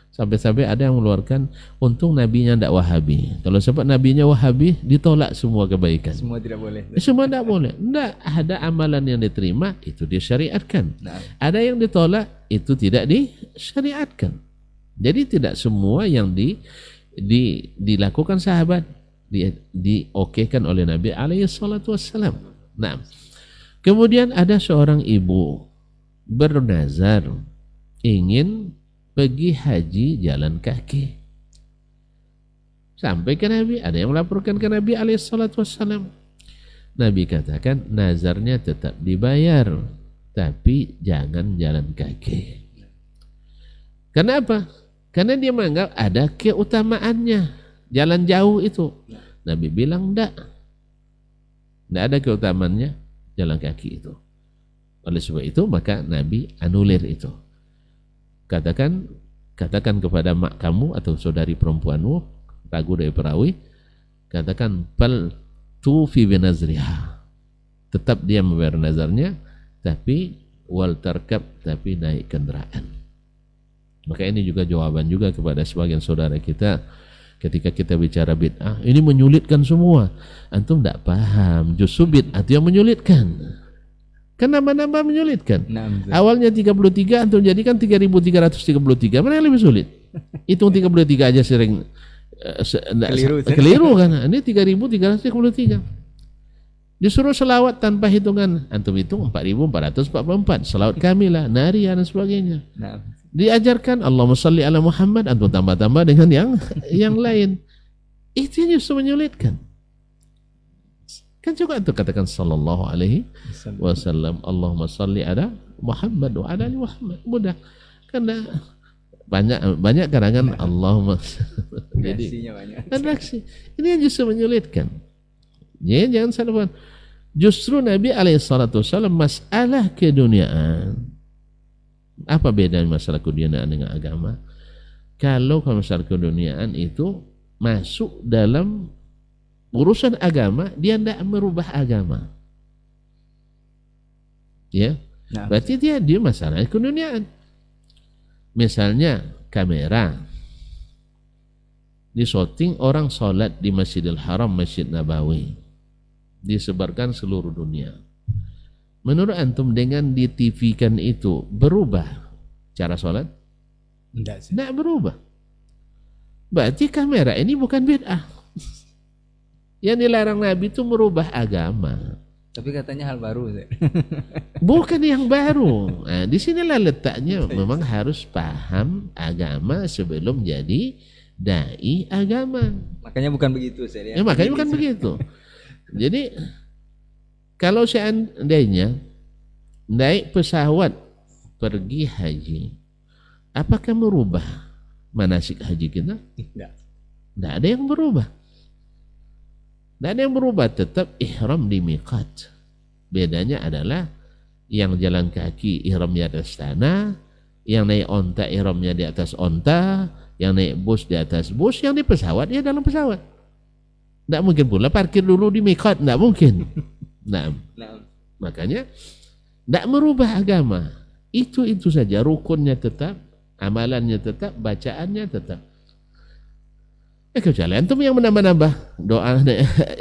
Sampai-sampai ada yang mengeluarkan, untung nabinya tidak Wahabi. Kalau sebab nabinya Wahabi, ditolak semua kebaikan. Semua tidak boleh. Semua tidak boleh. Tidak ada amalan yang diterima, itu disyariatkan. Nah. Ada yang ditolak, itu tidak disyariatkan. Jadi tidak semua yang dilakukan sahabat diokekan oleh Nabi SAW. Nah, kemudian ada seorang ibu bernazar ingin pergi haji jalan kaki. Sampai ke Nabi, ada yang melaporkan ke Nabi SAW. Nabi katakan, nazarnya tetap dibayar, tapi jangan jalan kaki. Kenapa? Karena dia menganggap ada keutamaannya jalan jauh itu. Nabi bilang tidak ada keutamaannya jalan kaki itu. Oleh sebab itu maka Nabi anulir itu. Katakan kepada mak kamu atau saudari perempuanmu, ragu dari perawi, katakan bal tufi binazriha, tetap dia membayar nazarnya, tapi wal tarkab, tapi naik kendaraan. Maka ini juga jawaban juga kepada sebagian saudara kita ketika kita bicara bid'ah, ini menyulitkan semua. Antum tidak paham, justru bid'ah itu yang menyulitkan. Kan nambah-nambah menyulitkan. Awalnya 33, antum jadikan 3.333. Mana yang lebih sulit? Hitung 33 aja sering keliru kan. Ini 3.333. Disuruh selawat tanpa hitungan, antum hitung 4.444. Selawat kamilah, nariyah dan sebagainya. Diajarkan Allahumma salli ala Muhammad, antum tambah-tambah dengan yang lain. Itu yang justru menyulitkan. Kan juga itu katakan sallallahu alaihi wasallam, Allahumma salli ala Muhammad wa ala ali Muhammad. Mudah. Karena banyak karangan Allahumma. Jadi reaksi. Ini yang justru menyulitkan. Ya, jangan salah. Justru Nabi SAW masalah keduniaan. Apa beda masalah keduniaan dengan agama? Kalau masalah keduniaan itu masuk dalam urusan agama, dia tidak merubah agama. Ya, berarti dia masalah keduniaan. Misalnya kamera disyuting orang sholat di Masjidil Haram, Masjid Nabawi, disebarkan seluruh dunia. Menurut antum dengan di TV kan itu berubah cara sholat? Tidak berubah. Berarti kamera ini bukan bid'ah. Yang dilarang Nabi itu merubah agama. Tapi katanya hal baru. Bukan yang baru. Nah, di sinilah letaknya. Memang harus paham agama sebelum jadi dai agama. Makanya bukan begitu. Makanya bukan begitu. Jadi kalau seandainya naik pesawat pergi haji, apakah merubah manasik haji kita? Tidak. Tidak ada yang berubah. Tidak ada yang berubah, tetap ihram di miqat. Bedanya adalah yang jalan kaki ihramnya di atas tanah, yang naik onta ihramnya di atas onta, yang naik bus di atas bus, yang di pesawat dia dalam pesawat. Tidak mungkin pula parkir dulu di miqat, tidak mungkin. Nah, makanya tidak merubah agama. Itu saja, rukunnya tetap, amalannya tetap, bacaannya tetap. Kecuali antum yang menambah-nambah doa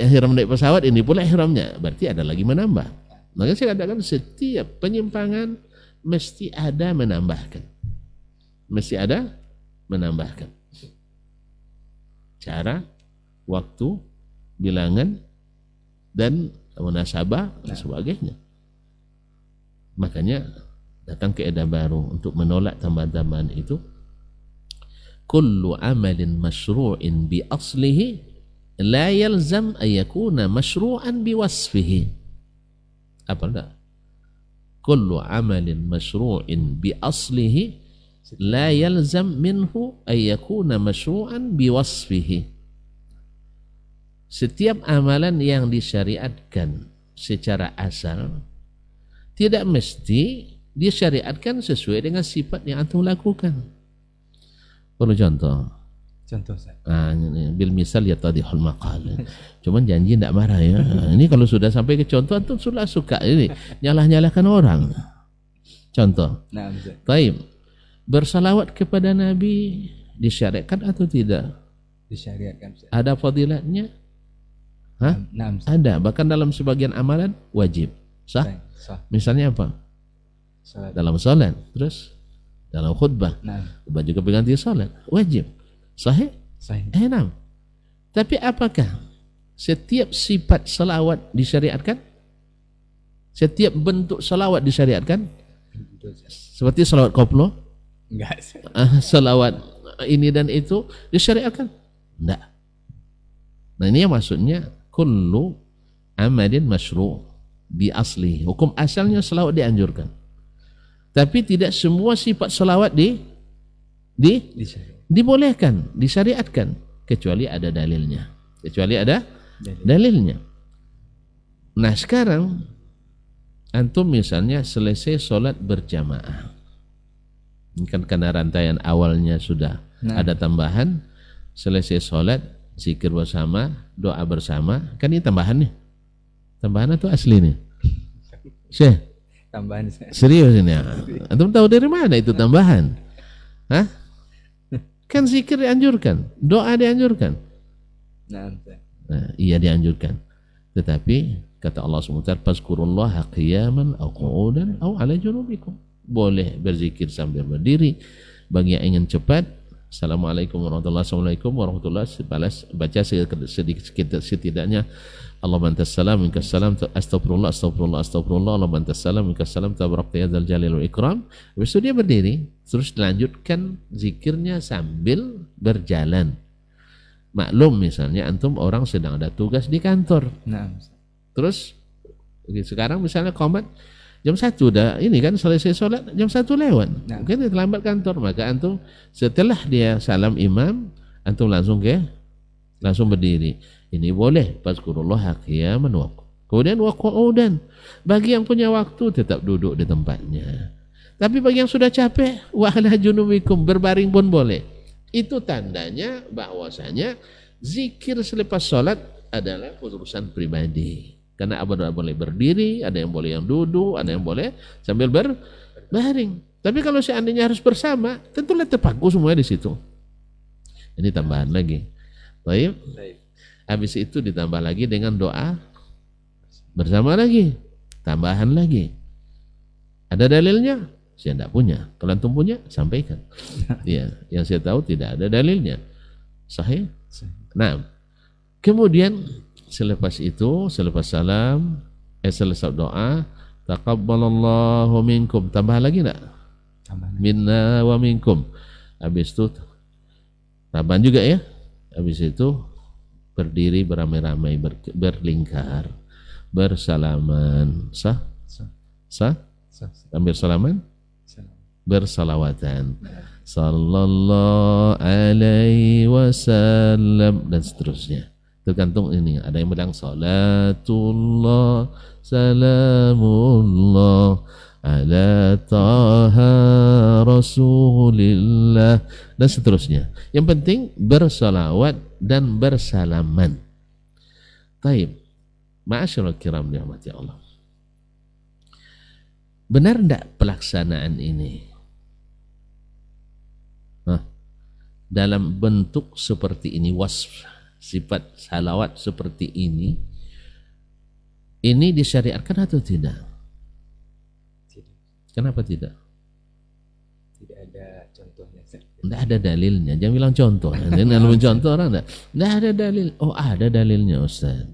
ihram naik pesawat, ini pula ihramnya, berarti ada lagi menambah. Makanya saya katakan setiap penyimpangan mesti ada menambahkan. Mesti ada menambahkan. Cara, waktu, bilangan, dan munasabah dan sebagainya. Makanya datang ke edah baru untuk menolak tambahan-tambahan itu. Kullu amalin masyru'in bi aslihi la yalzam an yakuna masyru'an bi wasfihi. Apa enggak? Kullu amalin masyru'in bi aslihi la yalzam minhu an yakuna masyru'an bi wasfihi. Setiap amalan yang disyariatkan secara asal tidak mesti disyariatkan sesuai dengan sifat yang antum lakukan. Perlu contoh. Contoh saya. Bil misal yatadihul maqal. Cuman janji tidak marah ya. Ini kalau sudah sampai ke contoh antum sudah suka ini nyalah-nyalahkan orang. Contoh. Nah, baik. Bersalawat kepada Nabi disyariatkan atau tidak? Disyariatkan. Ada fadilatnya? Hah? Nah, ada. Bahkan dalam sebagian amalan wajib. Sah? Sah. Misalnya apa? Salat. Dalam salat, terus dalam khutbah. Khutbah juga berganti salat, wajib. Sahih? Sahih. Nah. Tapi apakah setiap sifat salawat disyariatkan? Setiap bentuk salawat disyariatkan? Seperti salawat koplo? Enggak. Salawat ini dan itu disyariatkan? Enggak. Nah ini yang maksudnya kullu amalin masyru' bi asli. Hukum asalnya salawat dianjurkan. Tapi tidak semua sifat salawat dibolehkan, disyariatkan, kecuali ada dalilnya. Kecuali ada dalilnya. Nah sekarang antum misalnya selesai sholat berjamaah, kan karena rantaian awalnya sudah ada tambahan, selesai sholat zikir bersama, doa bersama, kan ini tambahan nih. Tambahan atau asli nih? Syekh, tambahan. Serius ini? Antum tahu dari mana itu tambahan? Hah? Kan zikir dianjurkan, doa dianjurkan. Nah, iya dianjurkan. Tetapi kata Allah SWT, fazkurullaha qiyaman aw qu'udan aw ala junubikum. Boleh berzikir sambil berdiri. Bagi yang ingin cepat, Assalamualaikum warahmatullahi balas baca sedikit setidaknya Allahumma antas salam minkas salam astagfirullah Allahumma antas salam minkas salam tabarakta ya dzal jalali wal ikram. Habis itu dia berdiri terus dilanjutkan zikirnya sambil berjalan. Maklum misalnya antum orang sedang ada tugas di kantor. Terus sekarang misalnya komat jam 1 udah ini kan selesai sholat, jam 1 lewat. Mungkin terlambat kantor, maka antum setelah dia salam imam, antum langsung berdiri. Ini boleh, fazkurullaha qiyaman wa Kemudian wa qu'udan, bagi yang punya waktu tetap duduk di tempatnya. Tapi bagi yang sudah capek, wa ala junubikum, berbaring pun boleh. Itu tandanya bahwasanya zikir selepas sholat adalah urusan pribadi. Karena ada yang boleh berdiri, ada yang boleh yang duduk, ada yang boleh sambil berbaring. Tapi kalau seandainya harus bersama, tentulah terpaku semua di situ. Ini tambahan lagi. Baik. Habis itu ditambah lagi dengan doa bersama lagi. Tambahan lagi. Ada dalilnya? Saya tidak punya. Kalau antum punya, sampaikan. Ya, yang saya tahu tidak ada dalilnya. Sahih? Nah, kemudian selepas itu, selepas salam, selesai doa, taqabbalallahu minkum. Tambah lagi enggak? Minna wa minkum. Habis itu tambahan juga ya. Habis itu berdiri beramai-ramai, berlingkar, bersalaman. Sah? Sambil salaman? Bersalawatan. Sallallahu alaihi wasallam dan seterusnya. Tergantung ini, ada yang bilang salatullah salamullah ala taha rasulillah dan seterusnya. Yang penting bersalawat dan bersalaman. Taib, ma'asyiral kiram dirahmati Allah. Benar enggak pelaksanaan ini? Dalam bentuk seperti ini, wasf, sifat salawat seperti ini disyariatkan atau tidak? Kenapa tidak? Tidak ada contohnya. Tidak ada dalilnya. Jangan bilang contoh. Jangan contoh orang tidak. Tidak ada dalil. Oh, ada dalilnya Ustaz.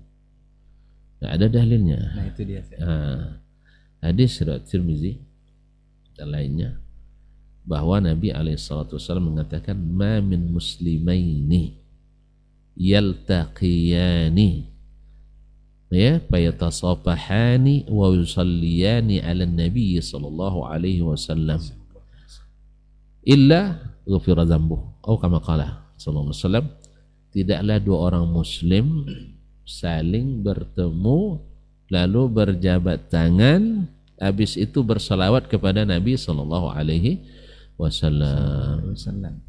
Tidak ada dalilnya. Nah itu dia. Hadis riwayat Tirmizi dan lainnya bahwa Nabi SAW mengatakan ma min muslimaini yaltaqiyani ya fayatasafahani wa yusalliyani ala nabi sallallahu alaihi wasallam illa ghufira dzambuh atau kama qala sallallahu alaihi wasallam, tidaklah dua orang muslim saling bertemu lalu berjabat tangan habis itu bersalawat kepada Nabi sallallahu alaihi wasallam.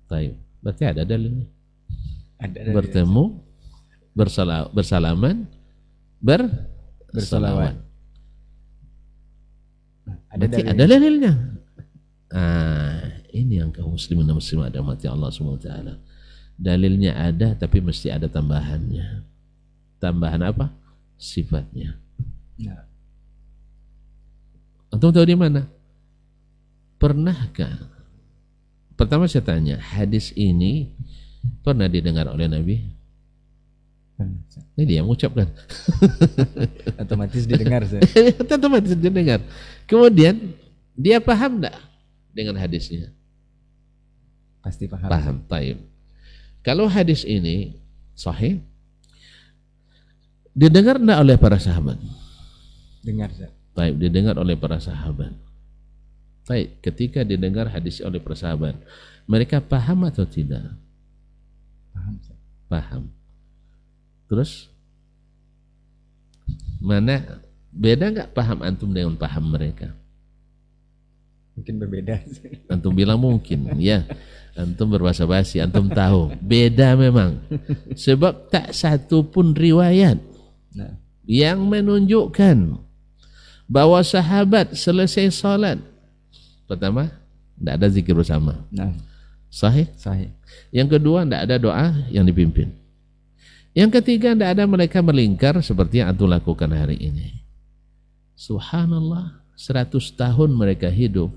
Baik, berarti ada dalilnya. Bertemu, bersalaman, bersalawat. Berarti ada dalilnya. Ini yang kaum muslimin dan muslimat dirahmati Allah Subhanahu wa taala. Dalilnya ada tapi mesti ada tambahannya. Tambahan apa? Sifatnya. Nah. Antum tahu di mana? Pernahkah? Pertama saya tanya, hadis ini pernah didengar oleh Nabi? Ini dia mengucapkan. Otomatis didengar. Otomatis didengar. Kemudian dia paham enggak dengan hadisnya? Pasti paham. Paham. Taib. Kalau hadis ini sahih, didengar enggak oleh para sahabat? Dengar. Taib, didengar oleh para sahabat. Baik, ketika didengar hadis oleh para sahabat, mereka paham atau tidak? Paham. Terus mana beda nggak paham antum dengan paham mereka? Mungkin berbeda. Antum bilang mungkin, ya. Antum berbahasa basi, antum tahu. Beda memang. Sebab tak satu pun riwayat yang menunjukkan bahwa sahabat selesai salat pertama, tidak ada zikir bersama. Sahih? Sahih. Yang kedua, tidak ada doa yang dipimpin. Yang ketiga, tidak ada mereka melingkar seperti yang antum lakukan hari ini. Subhanallah, 100 tahun mereka hidup.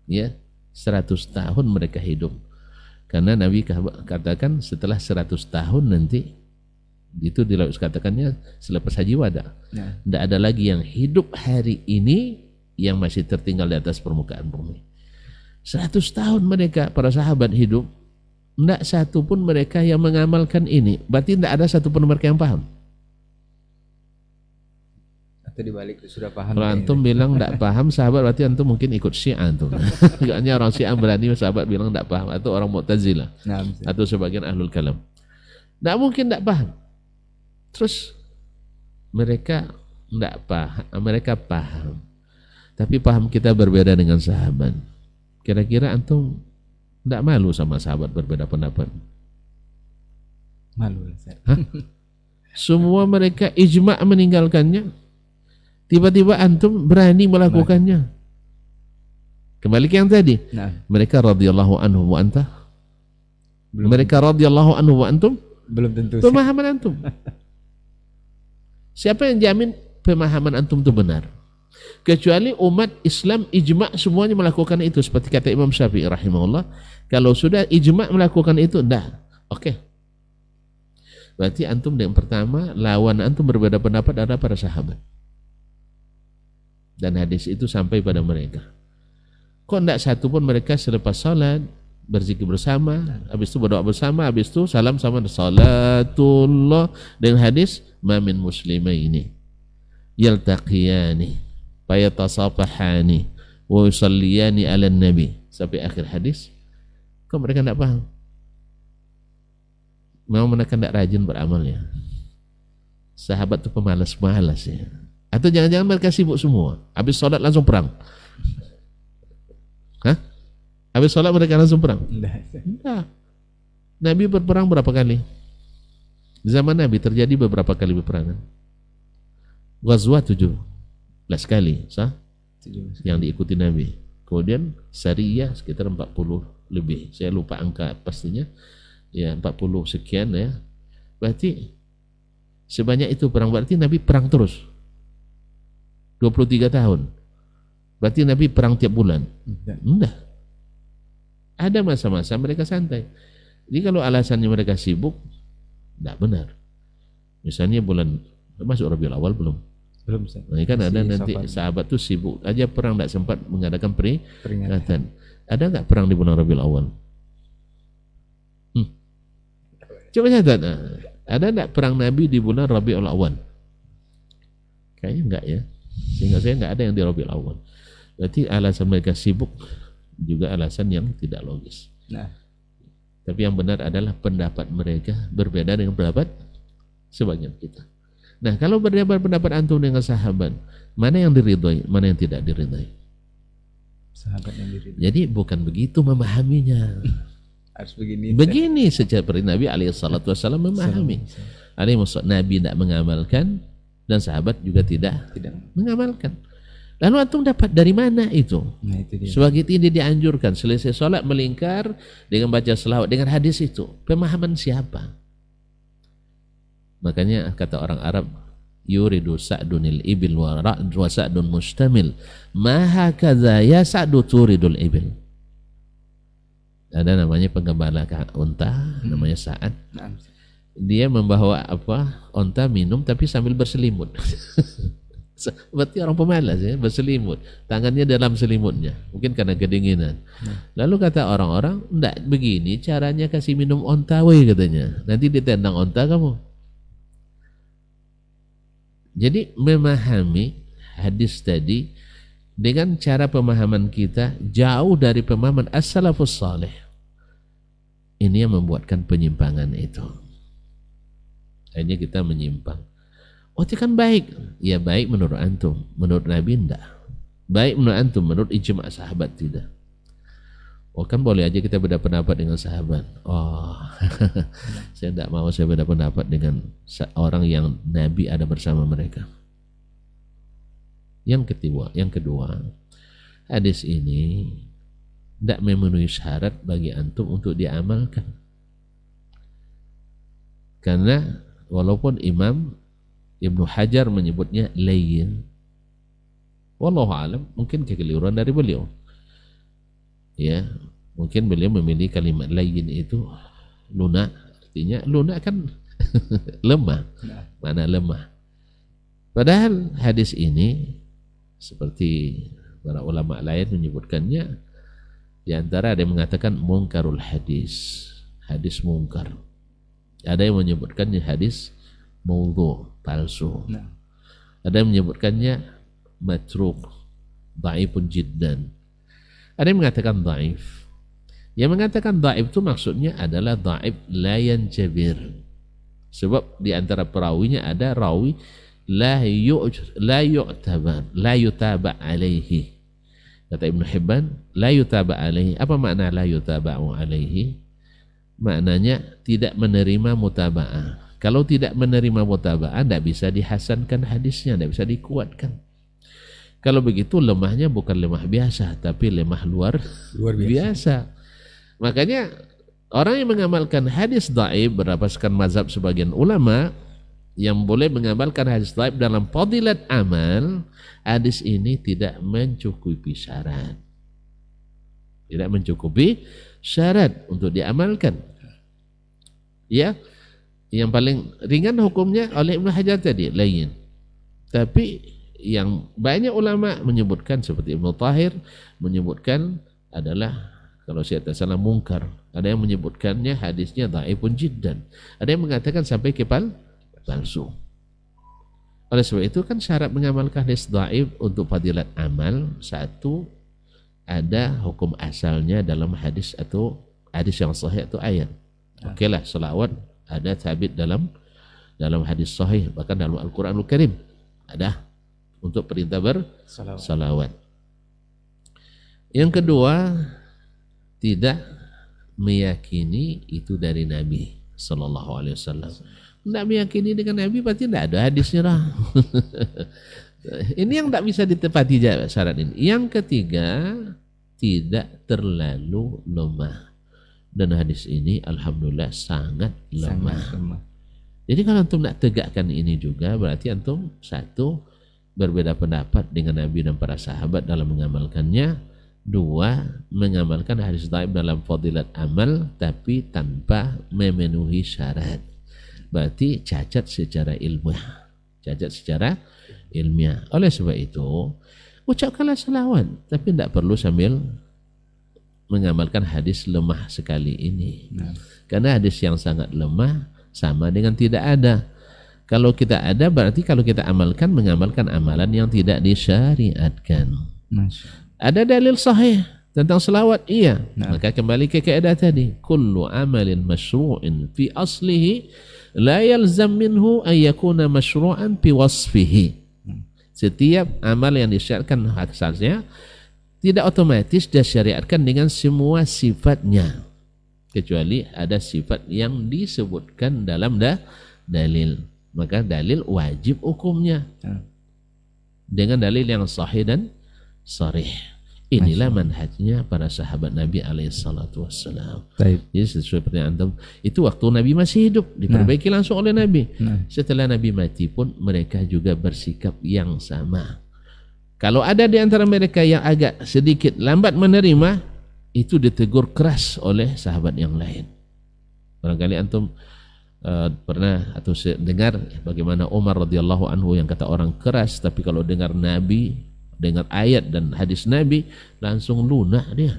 Ya, 100 tahun mereka hidup. Karena Nabi katakan setelah 100 tahun nanti, itu katakannya selepas haji wada. Tidak ada lagi yang hidup hari ini yang masih tertinggal di atas permukaan bumi. 100 tahun mereka, para sahabat hidup, tidak satu pun mereka yang mengamalkan ini. Berarti tidak ada satu pun mereka yang paham. Atau dibalik sudah paham. Kalau antum bilang tidak paham sahabat, berarti antum mungkin ikut Syiah antum. Hanya orang Syiah berani sahabat bilang tidak paham, atau orang Mu'tazilah, atau sebagian ahlul kalam. Tidak mungkin tidak paham. Terus mereka enggak paham, mereka paham. Tapi paham kita berbeda dengan sahabat. Kira-kira antum enggak malu sama sahabat berbeda pendapat? Malu Ustaz. Semua mereka ijma' meninggalkannya. Tiba-tiba antum berani melakukannya. Kembali ke yang tadi. Nah. Mereka radhiyallahu anhu wa anta. Mereka radhiyallahu anhu wa antum. Belum tentu. Pemahaman antum. Siapa yang jamin pemahaman antum itu benar? Kecuali umat Islam ijma' semuanya melakukan itu. Seperti kata Imam Syafi'i rahimahullah. Kalau sudah ijma' melakukan itu, dah. Oke. Berarti antum yang pertama, lawan antum berbeda pendapat adalah para sahabat. Dan hadis itu sampai pada mereka. Kok tidak satu pun mereka selepas salat berzikir bersama, habis itu berdoa bersama, habis itu salam sama salatullah, dengan hadis ma min muslimaini yaltaqiyani fayatasafahani wa yusalliyani ala nabi sampai akhir hadis. Kok mereka tidak paham? Mau mereka tidak rajin beramalnya. Sahabat itu pemalas-malas ya. Atau jangan-jangan mereka sibuk semua, habis salat langsung perang. Hah? Habis sholat mereka langsung perang? Enggak. Nabi berperang berapa kali? Zaman Nabi terjadi beberapa kali peperangan. Ghazwah 17 kali, sah? 17 yang diikuti Nabi. Kemudian Sariyah sekitar 40 lebih. Saya lupa angka pastinya. Ya 40 sekian ya. Berarti sebanyak itu perang. Berarti Nabi perang terus. 23 tahun. Berarti Nabi perang tiap bulan? Enggak. Ada masa-masa mereka santai. Jadi kalau alasannya mereka sibuk, tidak benar. Misalnya bulan, masuk Rabiul Awal belum? Belum. Nah, kan ada nanti sahabat tuh sibuk aja perang, tidak sempat mengadakan peringatan. Ada nggak perang di bulan Rabiul Awal? Coba catat. Ada nggak perang Nabi di bulan Rabiul Awal? Kayaknya enggak ya. Sehingga saya nggak ada yang di Rabiul Awal. Berarti alasan mereka sibuk juga alasan yang tidak logis. Nah, tapi yang benar adalah pendapat mereka berbeda dengan pendapat sebagian kita. Nah, kalau berbeda pendapat antum dengan sahabat, mana yang diridhoi, mana yang tidak diridhoi? Sahabat yang diridhoi. Jadi bukan begitu memahaminya. Harus begini. Begini seperti Nabi alaihissalatu wassalam memahami. Ada yang maksud Nabi tidak mengamalkan dan sahabat juga tidak mengamalkan. Lalu antum dapat dari mana itu? Nah, itu dia. Sebagai ini dianjurkan selesai sholat melingkar dengan baca selawat dengan hadis itu. Pemahaman siapa? Makanya kata orang Arab, yuridu sa'dunil ibil wa sa'dun mustamil. Maha kadza ya sa'du turidul ibil. Ada namanya penggembala unta, namanya Sa'ad. Dia membawa unta minum tapi sambil berselimut. Berarti orang pemalas ya, berselimut, tangannya dalam selimutnya, mungkin karena kedinginan. Lalu kata orang-orang, enggak begini caranya kasih minum onta, weh katanya, nanti ditendang onta kamu. Jadi memahami hadis tadi dengan cara pemahaman kita jauh dari pemahaman as-salafus salih. Ini yang membuatkan penyimpangan itu. Akhirnya kita menyimpang. Oh itu kan baik. Ya baik menurut antum, menurut Nabi enggak. Baik menurut antum, menurut ijma' sahabat tidak. Oh kan boleh aja kita beda pendapat dengan sahabat. Oh saya enggak mau saya beda pendapat dengan orang yang Nabi ada bersama mereka. Yang kedua, hadis ini tidak memenuhi syarat bagi antum untuk diamalkan. Karena walaupun Imam Ibnu Hajar menyebutnya layyin, wallahu alam, mungkin kekeliruan dari beliau. Ya, mungkin beliau memilih kalimat layyin itu lunak, artinya lunak kan lemah. Mana lemah? Padahal hadis ini seperti para ulama lain menyebutkannya, di antara ada yang mengatakan mungkarul hadis, hadis mungkar. Ada yang menyebutkannya hadis maudhu, palsu. Ada yang menyebutkannya matruk, dhaifun jiddan. Ada yang mengatakan dhaif. Yang mengatakan dhaif itu maksudnya adalah dhaif la yanjabir. Sebab di antara perawinya ada rawi la yutaba alaihi. Kata Ibnu Hibban, la yutaba alaihi. Apa makna la yutaba'u alaihi? Maknanya tidak menerima mutaba'ah. Kalau tidak menerima mutaba'ah, tidak bisa dihasankan hadisnya, tidak bisa dikuatkan. Kalau begitu lemahnya bukan lemah biasa, tapi lemah luar biasa. Makanya orang yang mengamalkan hadis dhaif berdasarkan mazhab sebagian ulama yang boleh mengamalkan hadis dhaif dalam fadilat amal, hadis ini tidak mencukupi syarat. Tidak mencukupi syarat untuk diamalkan. Ya, yang paling ringan hukumnya oleh Ibnu Hajar tadi, lain. Tapi yang banyak ulama menyebutkan seperti Ibnu Tahir menyebutkan adalah kalau saya tak salah mungkar. Ada yang menyebutkannya hadisnya dhaifun jiddan. Ada yang mengatakan sampai ke palsu. Oleh sebab itu kan syarat mengamalkan hadis dhaif untuk fadilat amal, satu ada hukum asalnya dalam hadis atau hadis yang sahih atau ayat. Okeylah, selawat ada sabit dalam hadis sahih, bahkan dalam Al-Quranul Karim ada untuk perintah bersalawat. Yang kedua, tidak meyakini itu dari Nabi Sallallahu Alaihi Wasallam. Tidak meyakini dengan Nabi berarti tidak ada hadisnya lah. Ini yang tidak bisa ditepati syarat ini. Yang ketiga, tidak terlalu lemah. Dan hadis ini alhamdulillah sangat lemah. Jadi kalau antum nak tegakkan ini juga berarti antum satu berbeda pendapat dengan Nabi dan para sahabat dalam mengamalkannya. Dua, mengamalkan hadis dhaif dalam fadilat amal tapi tanpa memenuhi syarat. Berarti cacat secara ilmiah. Oleh sebab itu, ucapkanlah selawat tapi tidak perlu sambil mengamalkan hadis lemah sekali ini. Karena hadis yang sangat lemah sama dengan tidak ada. Kalau kita ada berarti kalau kita amalkan mengamalkan amalan yang tidak disyariatkan. Ada dalil sahih tentang selawat, iya. Maka kembali ke kaidah tadi, kullu amalin masyru'in fi aslihi la yalzam minhu ay yakuna masyru'an fi wasfihi. Setiap amal yang disyariatkan asalnya tidak otomatis disyariatkan dengan semua sifatnya, kecuali ada sifat yang disebutkan dalam dalil. Maka dalil wajib hukumnya dengan dalil yang sahih dan sharih. Inilah manhajnya para sahabat Nabi alaihissalam. Jadi sesuai pertanyaan antum, itu waktu Nabi masih hidup diperbaiki langsung oleh Nabi. Setelah Nabi mati pun mereka juga bersikap yang sama. Kalau ada di antara mereka yang agak sedikit lambat menerima, itu ditegur keras oleh sahabat yang lain. Barangkali antum pernah atau dengar bagaimana Umar radhiyallahu anhu yang kata orang keras, tapi kalau dengar Nabi, dengar ayat dan hadis Nabi langsung lunak dia.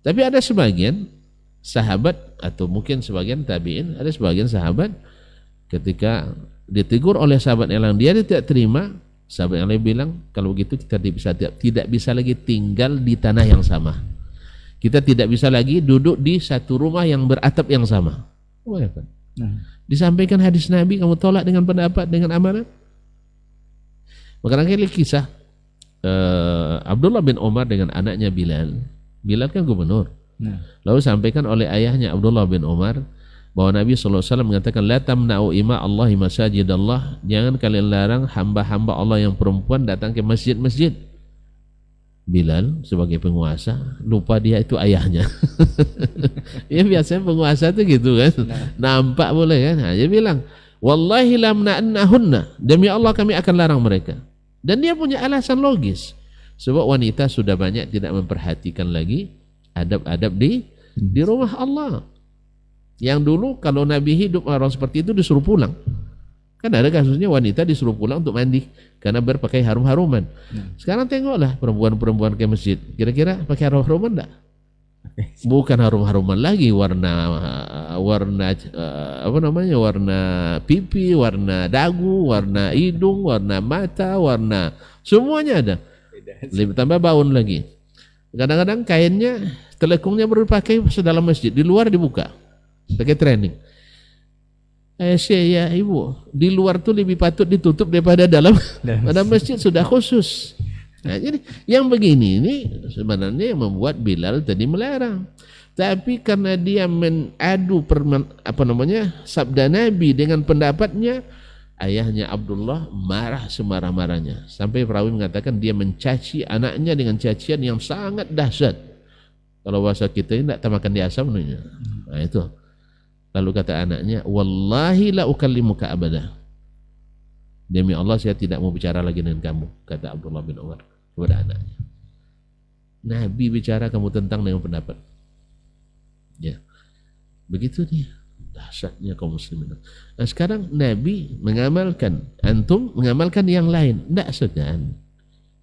Tapi ada sebagian sahabat atau mungkin sebagian tabi'in, ada sebagian sahabat ketika ditegur oleh sahabat yang lain dia tidak terima, sahabat yang lain bilang kalau begitu kita tidak bisa lagi tinggal di tanah yang sama. Kita tidak bisa lagi duduk di satu rumah yang beratap yang sama. Disampaikan hadis Nabi, kamu tolak dengan pendapat, dengan amalan. Maka akhirnya kisah Abdullah bin Umar dengan anaknya Bilal. Bilal kan gubernur. Lalu sampaikan oleh ayahnya Abdullah bin Umar bahwa Nabi SAW mengatakan, la tamna'u ima Allahi masajidallah, jangan kalian larang hamba-hamba Allah yang perempuan datang ke masjid-masjid. Bilal sebagai penguasa lupa dia itu ayahnya. Ya biasanya penguasa itu gitu kan, nampak boleh kan. Dia bilang, wallahi lam na'annahunna, demi Allah kami akan larang mereka. Dan dia punya alasan logis, sebab wanita sudah banyak tidak memperhatikan lagi adab-adab di rumah Allah. Yang dulu kalau Nabi hidup orang seperti itu disuruh pulang. Kan ada kasusnya wanita disuruh pulang untuk mandi karena berpakai harum-haruman. Sekarang tengoklah perempuan-perempuan ke masjid, kira-kira pakai harum-haruman enggak? Bukan harum-haruman lagi, warna warna pipi, warna dagu, warna hidung, warna mata, warna semuanya ada. Lebih tambah baun lagi. Kadang-kadang kainnya, telekungnya baru dipakai sedalam masjid, di luar dibuka pakai training. Ya ibu, di luar tuh lebih patut ditutup daripada dalam. Pada masjid sudah khusus. Nah, jadi yang begini ini sebenarnya yang membuat Bilal tadi melarang. Tapi karena dia menadu sabda Nabi dengan pendapatnya, ayahnya Abdullah marah semarah-marahnya. Sampai perawi mengatakan dia mencaci anaknya dengan cacian yang sangat dahsyat. Kalau bahasa kita ini tidak makan di asam namanya. Nah itu. Lalu kata anaknya, wallahi la ukallimuka abada. Demi Allah saya tidak mau bicara lagi dengan kamu, kata Abdullah bin Umar kepada anaknya. Nabi bicara kamu tentang dengan pendapat. Ya. Begitu dia. Dahsyatnya kaum muslimin. Nah, sekarang Nabi mengamalkan, antum mengamalkan yang lain, tidak segan.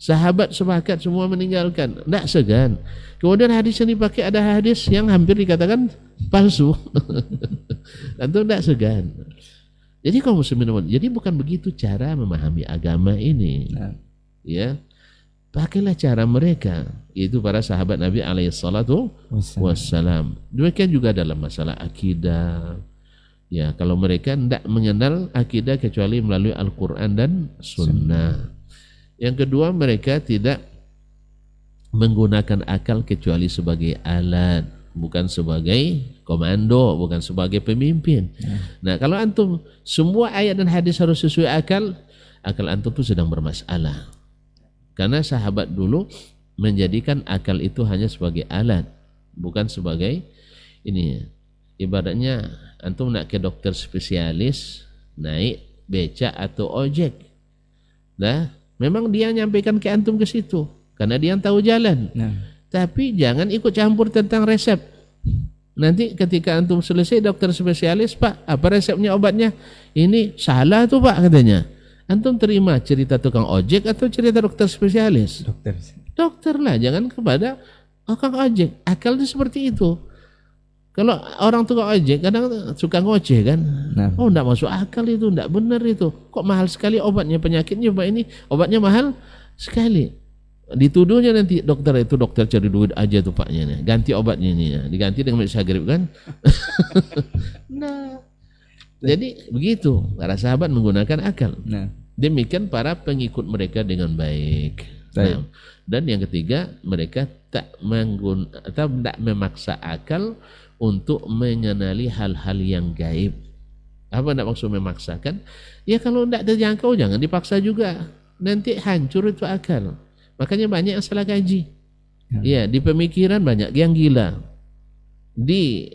Sahabat sepakat semua meninggalkan, tidak segan. Kemudian hadis yang dipakai ada hadis yang hampir dikatakan palsu. Antum tidak segan. Jadi kaum muslimin, jadi bukan begitu cara memahami agama ini. Ya. Pakailah cara mereka, yaitu para sahabat Nabi alaihissalatu wassalam. Demikian juga dalam masalah akidah. Ya, kalau mereka tidak mengenal akidah kecuali melalui Al-Quran dan Sunnah. Yang kedua, mereka tidak menggunakan akal kecuali sebagai alat, bukan sebagai komando, bukan sebagai pemimpin. Nah, kalau antum semua ayat dan hadis harus sesuai akal antum itu sedang bermasalah. Karena sahabat dulu menjadikan akal itu hanya sebagai alat, bukan sebagai ini. Ibaratnya antum nak ke dokter spesialis, naik beca atau ojek. Nah, memang dia nyampaikan ke antum ke situ karena dia yang tahu jalan. Tapi jangan ikut campur tentang resep. Nanti ketika antum selesai dokter spesialis, Pak, apa resepnya obatnya? Ini salah tuh Pak katanya. Antum terima cerita tukang ojek atau cerita dokter spesialis? Dokter lah, jangan kepada tukang ojek. Akal itu seperti itu. Kalau orang tukang ojek kadang suka ngoceh kan. Oh enggak masuk akal itu, enggak benar itu. Kok mahal sekali obatnya, penyakitnya Pak ini, obatnya mahal sekali. Dituduhnya nanti dokter itu dokter cari duit aja tuh Paknya nih. Ganti obatnya ini, diganti dengan Sagrib kan. Nah, jadi begitu para sahabat menggunakan akal. Demikian para pengikut mereka dengan baik. Nah, dan yang ketiga, mereka tak memaksa akal untuk mengenali hal-hal yang gaib. Apa tidak maksud memaksakan? Ya kalau tidak terjangkau jangan dipaksa juga. Nanti hancur itu akal. Makanya banyak yang salah kaji. Ya, di pemikiran banyak yang gila. Di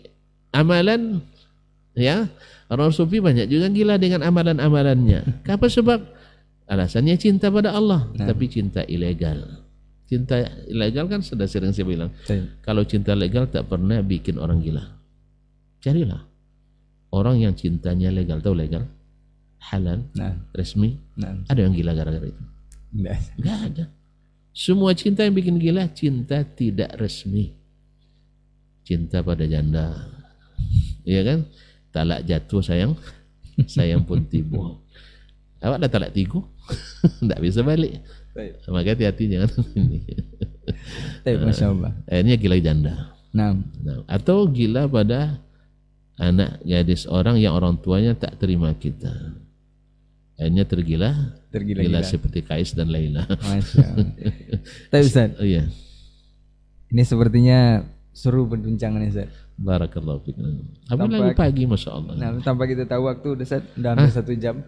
amalan, ya, orang sufi banyak juga gila dengan amalan-amalannya. Apa sebab? Alasannya cinta pada Allah, tapi cinta ilegal. Cinta ilegal kan sudah sering saya bilang. Kalau cinta legal tak pernah bikin orang gila. Carilah orang yang cintanya legal, tahu legal, halal, resmi. Ada yang gila gara-gara itu? Enggak ada. Semua cinta yang bikin gila cinta tidak resmi. Cinta pada janda, iya kan? Talak jatuh sayang, sayang pun tiba. Awak dah talak tiga, tak bisa balik. Maka hati-hati jangan ini. Masya Allah. Ini gila janda. Atau gila pada anak gadis orang yang orang tuanya tak terima kita. Akhirnya tergila seperti Kais dan Laila. Masya Allah. Tapi Ustaz, iya. Ini sepertinya seru perbincangannya Ustaz. Barakallahu fikum. Apalagi pagi Masya Allah. Tanpa kita tahu waktu Ustaz, udah hampir 1 jam.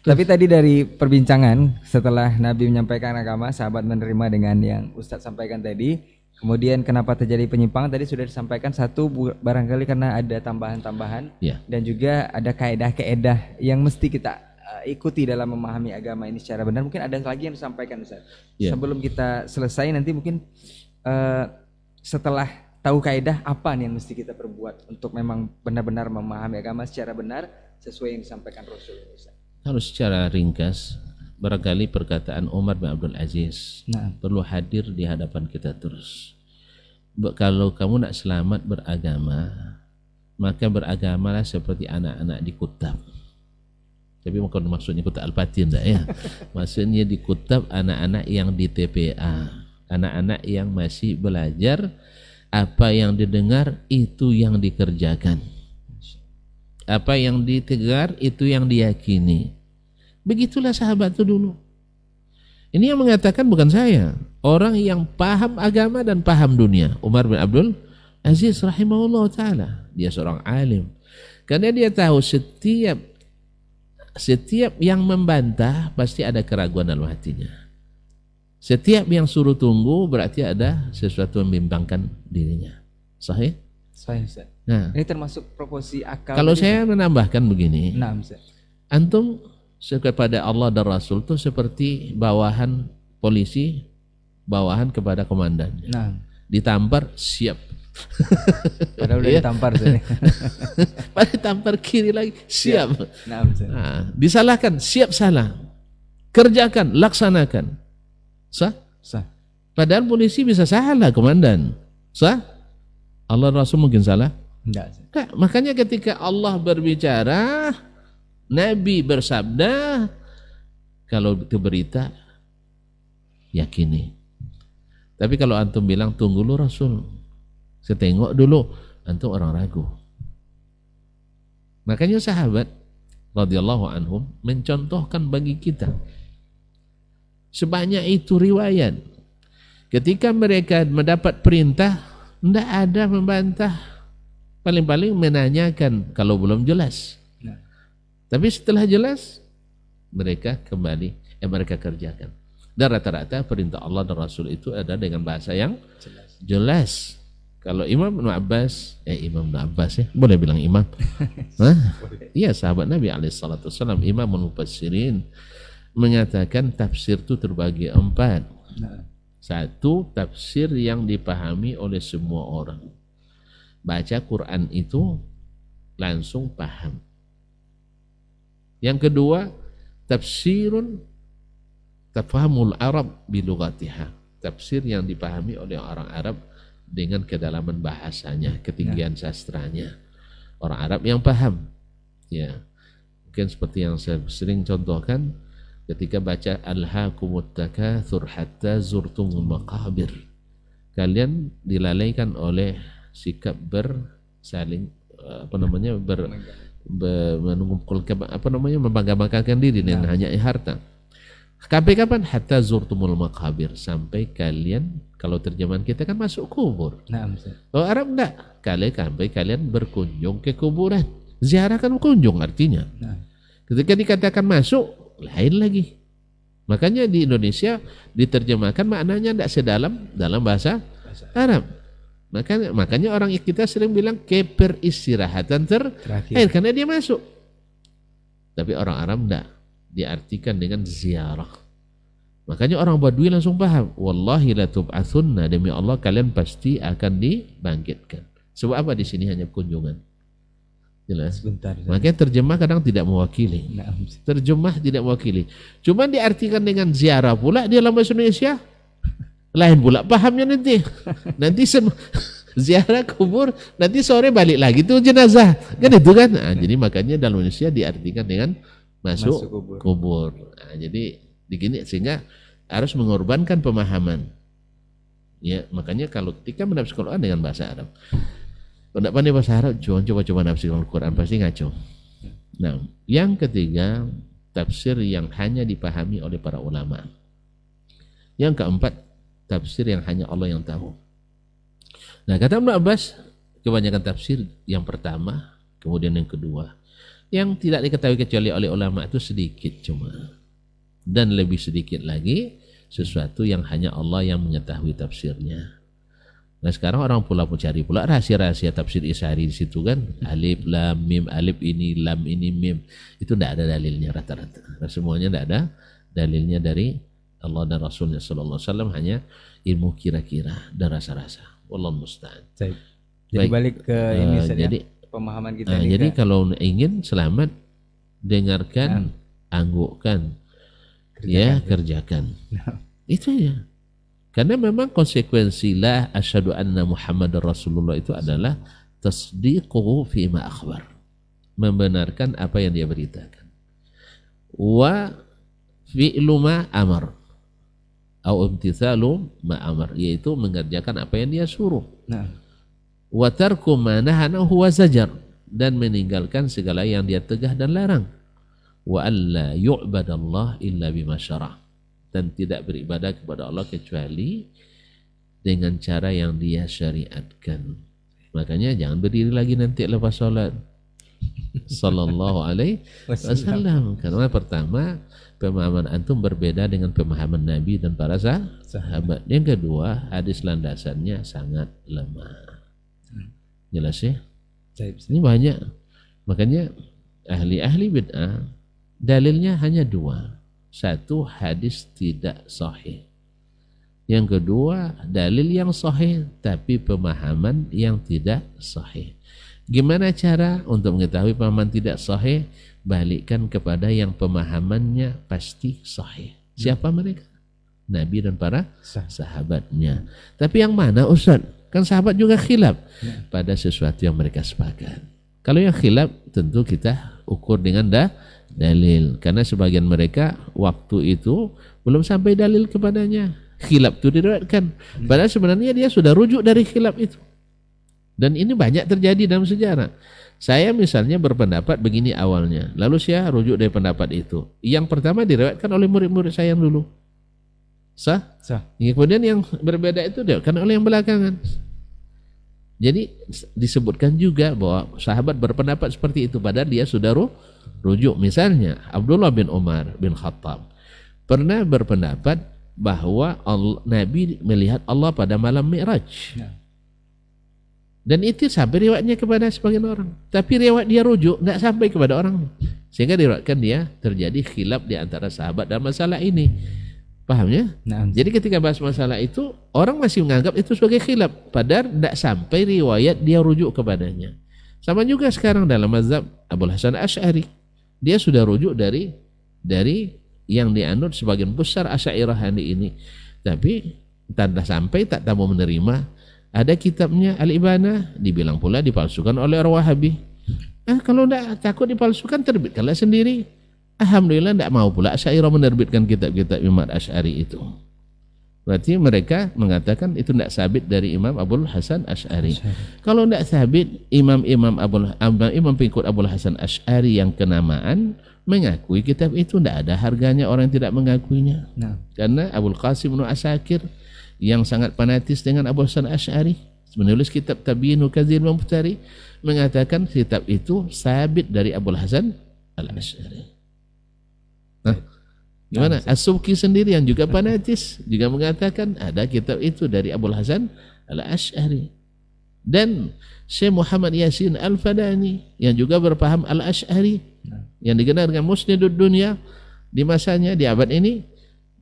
Tapi tadi dari perbincangan setelah Nabi menyampaikan agama, sahabat menerima dengan yang Ustadz sampaikan tadi. Kemudian kenapa terjadi penyimpangan tadi sudah disampaikan. Satu, barangkali karena ada tambahan-tambahan dan juga ada kaedah-kaedah yang mesti kita ikuti dalam memahami agama ini secara benar. Mungkin ada lagi yang disampaikan Ustadz. Sebelum kita selesai nanti mungkin setelah tahu kaedah apa nih yang mesti kita perbuat untuk memang benar-benar memahami agama secara benar sesuai yang disampaikan Rasul Ustadz. Kalau secara ringkas, barangkali perkataan Umar bin Abdul Aziz perlu hadir di hadapan kita terus. Kalau kamu nak selamat beragama, maka beragamalah seperti anak-anak di kutab. Tapi bukan maksudnya kutab Al-Patin, ya. Maksudnya di kutab anak-anak yang di TPA, anak-anak yang masih belajar, apa yang didengar itu yang dikerjakan. apa yang ditegar itu yang diyakini. Begitulah sahabat itu dulu. Ini yang mengatakan bukan saya, orang yang paham agama dan paham dunia. Umar bin Abdul Aziz rahimahullah ta'ala, dia seorang alim. Karena dia tahu setiap yang membantah pasti ada keraguan dalam hatinya. Setiap yang suruh tunggu berarti ada sesuatu yang membimbangkan dirinya. Sahih? Sahih, Ustaz. Nah, ini termasuk proporsi akal. kalau saya menambahkan begini, nah, Ustaz, antum kepada Allah dan Rasul itu seperti bawahan polisi, bawahan kepada komandan. Nah, ditampar siap. Padahal udah ditampar sini. Pada tampar kiri lagi siap. Nah, nah, disalahkan siap salah. Kerjakan, laksanakan. Sah? Sah. Padahal polisi bisa salah komandan. Sah? Allah Rasul mungkin salah? Enggak. Nah, makanya ketika Allah berbicara, Nabi bersabda, kalau itu berita yakini. Tapi kalau antum bilang tunggu dulu Rasul, saya tengok dulu, antum orang ragu. Makanya sahabat radhiyallahu anhum mencontohkan bagi kita sebanyak itu riwayat. Ketika mereka mendapat perintah, tidak ada membantah, paling-paling menanyakan kalau belum jelas. Tapi setelah jelas, mereka kembali, mereka kerjakan. Dan rata-rata perintah Allah dan Rasul itu ada dengan bahasa yang jelas. Kalau Imam Ibn Abbas ya, boleh bilang imam. Iya, sahabat Nabi SAW, Imam Mufassirin mengatakan tafsir itu terbagi 4. Satu, tafsir yang dipahami oleh semua orang. Baca Quran itu langsung paham. Yang kedua, tafsirun tafhamul Arab bilughatiha. Tafsir yang dipahami oleh orang Arab dengan kedalaman bahasanya, ketinggian sastranya. Orang Arab yang paham. Ya. Mungkin seperti yang saya sering contohkan ketika baca alhaakumut takatsur hatta zurtumul maqabir. Kalian dilalaikan oleh sikap bersaling membangga-banggakan diri dan hanya harta. Sampai kapan? Hatta zurtumul maqabir, sampai kalian, kalau terjemahan kita kan masuk kubur. Kalau Arab enggak, sampai kalian berkunjung ke kuburan. Ziarah kan kunjung artinya. Ketika dikatakan masuk, lain lagi. Makanya di Indonesia diterjemahkan maknanya enggak sedalam dalam bahasa Arab. Makanya orang kita sering bilang keperistirahatan terakhir karena dia masuk. Tapi orang Arab enggak, diartikan dengan ziarah. Makanya orang Badui langsung paham, wallahi la tub'atsunna, demi Allah kalian pasti akan dibangkitkan. Sebab apa di sini hanya kunjungan. Jelas. Makanya terjemah kadang tidak mewakili. Terjemah tidak mewakili. Cuma diartikan dengan ziarah pula di dalam bahasa Indonesia. Lain pula pahamnya nanti. Nanti ziarah kubur, nanti sore balik lagi tuh jenazah. Kan itu kan. Nah, jadi makanya dalam Indonesia diartikan dengan masuk kubur. Nah, jadi begini, sehingga harus mengorbankan pemahaman. Ya, makanya kalau ketika menafsirkan Quran dengan bahasa Arab, kalau tidak pandai bahasa Arab, coba menafsirkan Quran pasti ngaco. Nah, yang ketiga, tafsir yang hanya dipahami oleh para ulama. Yang keempat, tafsir yang hanya Allah yang tahu. Nah, kata Ibn Abbas, kebanyakan tafsir yang pertama, kemudian yang kedua. Yang tidak diketahui kecuali oleh ulama itu sedikit cuma. Dan lebih sedikit lagi sesuatu yang hanya Allah yang mengetahui tafsirnya. Nah, sekarang orang pula cari pula rahasia-rahasia tafsir Isyari di situ kan. Alif, lam, mim, alif ini, lam ini, mim. Itu tidak ada dalilnya rata-rata. Nah, semuanya tidak ada dalilnya dari Allah dan Rasulnya sallallahu alaihi wasallam, hanya ilmu kira-kira dan rasa-rasa. Wallahu musta'an. Jadi balik ke ini saja. Jadi pemahaman kita ini. Jadi kalau ingin selamat, dengarkan, anggukkan, kerjakan. Itu ya. Karena memang konsekuensi la asyhadu anna Muhammadar Rasulullah itu adalah tasdiquhu fi ma akhbar. Membenarkan apa yang dia beritakan. Wa fi'lu ma amar. Au imtithalu ma amar, yaitu mengerjakan apa yang dia suruh. Wa tarku ma nahana huwa zajar, dan meninggalkan segala yang dia tegah dan larang. Wa alla yu'badallah illa bima syara', dan tidak beribadah kepada Allah kecuali dengan cara yang dia syariatkan. Makanya jangan berdiri lagi nanti lepas sholat. Sallallahu alaihi wasallam. Karena pertama, pemahaman antum berbeda dengan pemahaman Nabi dan para sahabat. Yang kedua, hadis landasannya sangat lemah. Jelas ya? Ini banyak. Makanya ahli-ahli bid'ah dalilnya hanya dua. Satu, hadis tidak sahih. Yang kedua, dalil yang sahih tapi pemahaman yang tidak sahih. Gimana cara untuk mengetahui pemahaman tidak sahih? Balikkan kepada yang pemahamannya pasti sahih. Siapa mereka? Nabi dan para sahabatnya. Tapi yang mana Ustaz? Kan sahabat juga khilaf pada sesuatu yang mereka sepakat. Kalau yang khilaf tentu kita ukur dengan dalil. Karena sebagian mereka waktu itu belum sampai dalil kepadanya. Khilaf itu diriwayatkan. Padahal sebenarnya dia sudah rujuk dari khilaf itu. Dan ini banyak terjadi dalam sejarah. Saya misalnya berpendapat begini awalnya, lalu saya rujuk dari pendapat itu. Yang pertama diriwayatkan oleh murid-murid saya yang dulu. Sah? Kemudian yang berbeda itu diriwayatkan oleh yang belakangan. Jadi disebutkan juga bahwa sahabat berpendapat seperti itu padahal dia sudah rujuk. Misalnya Abdullah bin Umar bin Khattab pernah berpendapat bahwa Nabi melihat Allah pada malam Mi'raj. Dan itu sampai riwayatnya kepada sebagian orang. Tapi riwayat dia rujuk tidak sampai kepada orang. Sehingga diriwayatkan dia terjadi khilaf di antara sahabat dalam masalah ini. Paham ya? Nah. Jadi ketika bahas masalah itu, orang masih menganggap itu sebagai khilaf. Padahal tidak sampai riwayat dia rujuk kepadanya. Sama juga sekarang dalam mazhab Abul Hasan Asy'ari. Dia sudah rujuk dari yang dianut sebagian besar Asy'ariyah ini. Tapi tak sampai tak mau menerima. Ada kitabnya Al-Ibanah, dibilang pula dipalsukan oleh orang Wahabi. Kalau tidak takut dipalsukan, terbitkanlah sendiri. Alhamdulillah tidak mau pula Asy'ariyah menerbitkan kitab-kitab Imam Asy'ari itu. Berarti mereka mengatakan itu tidak sabit dari Imam Abul Hasan Asy'ari. Kalau tidak sabit, imam pengikut Abul Hasan Asy'ari yang kenamaan mengakui kitab itu, tidak ada harganya orang yang tidak mengakuinya. Karena Abul Qasim Ibnu Asakir yang sangat fanatis dengan Abul Hasan Asy'ari, menulis kitab Tabyinu Kadzdzil Mumtari, mengatakan kitab itu sabit dari Abul Hasan Al-Asy'ari. Gimana? As-Subki sendiri yang juga fanatis juga mengatakan ada kitab itu dari Abul Hasan Al-Asy'ari. Dan Syekh Muhammad Yasin Al-Fadani yang juga berpaham Al-Asy'ari, yang dikenal dengan Musnidud Dunya di masanya, di abad ini,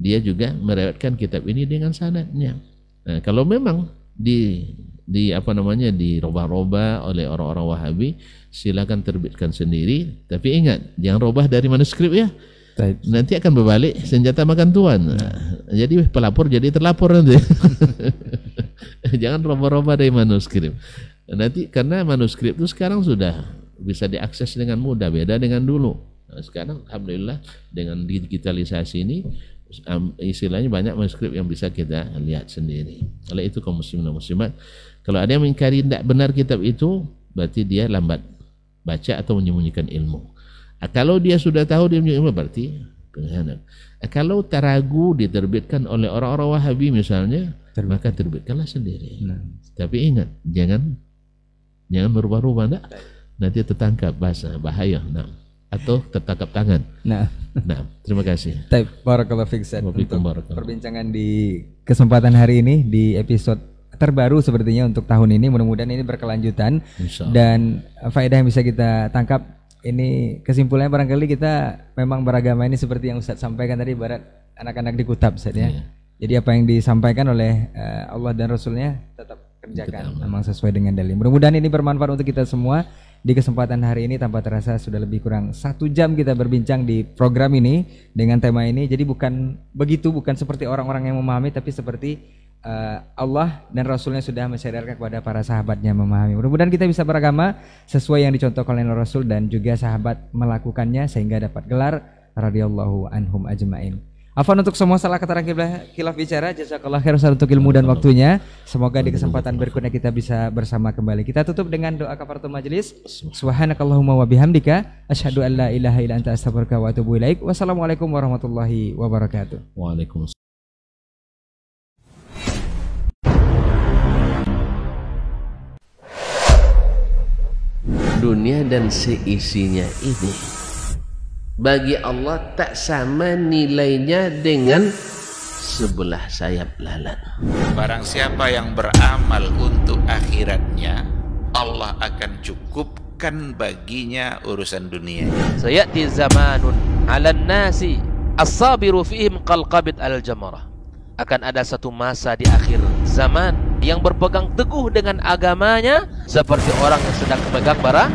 dia juga meriwayatkan kitab ini dengan sanadnya. Nah, kalau memang dirubah-rubah oleh orang-orang Wahabi, silakan terbitkan sendiri, tapi ingat jangan rubah dari manuskrip ya. Nanti akan berbalik senjata makan tuan. Jadi pelapor jadi terlapor nanti. Jangan rubah-rubah dari manuskrip. Nanti karena manuskrip itu sekarang sudah bisa diakses dengan mudah, beda dengan dulu. Nah, sekarang alhamdulillah dengan digitalisasi ini istilahnya banyak manuskrip yang bisa kita lihat sendiri. Oleh itu kaum muslimin dan muslimat, kalau ada yang mengingkari tidak benar kitab itu, berarti dia lambat baca atau menyembunyikan ilmu. Kalau dia sudah tahu dia punya ilmu, berarti pengkhianat. Kalau taragu diterbitkan oleh orang-orang Wahabi misalnya, maka terbitkanlah sendiri. Tapi ingat, jangan berubah-ubah, nanti tertangkap bahaya. Atau tertangkap tangan. Nah, terima kasih. Barakallahu fiik untuk perbincangan di kesempatan hari ini di episode terbaru sepertinya untuk tahun ini. Mudah-mudahan ini berkelanjutan dan faedah yang bisa kita tangkap. Ini kesimpulannya barangkali kita memang beragama ini seperti yang Ustaz sampaikan tadi, ibarat anak-anak di kutab, Ustaz ya. Jadi apa yang disampaikan oleh Allah dan Rasulnya tetap kerjakan, memang sesuai dengan dalil. Mudah-mudahan ini bermanfaat untuk kita semua. Di kesempatan hari ini tanpa terasa sudah lebih kurang 1 jam kita berbincang di program ini dengan tema ini. Jadi bukan seperti orang-orang yang memahami, tapi seperti Allah dan Rasulnya sudah mensyariatkan kepada para sahabatnya memahami. Mudah-mudahan kita bisa beragama sesuai yang dicontohkan oleh Rasul dan juga sahabat melakukannya sehingga dapat gelar radhiyallahu anhum ajmain. Afwan untuk semua salah kata khilaf bicara. Jazakallah khair Ustaz untuk ilmu dan waktunya. Semoga di kesempatan berikutnya kita bisa bersama kembali. Kita tutup dengan doa kafaratul majelis. Subhanakallahumma wa bihamdika asyhadu an la ilaha illa anta astaghfiruka wa atubu ilaik. Wassalamualaikum warahmatullahi wabarakatuh. Waalaikumsalam. Dunia dan seisinya ini bagi Allah tak sama nilainya dengan sebelah sayap lalat. Barang siapa yang beramal untuk akhiratnya, Allah akan cukupkan baginya urusan dunia. Sayati zamanun 'alan nasi as-sabiru fihim qalqabit al-jamarah. Akan ada satu masa di akhir zaman yang berpegang teguh dengan agamanya seperti orang yang sedang memegang bara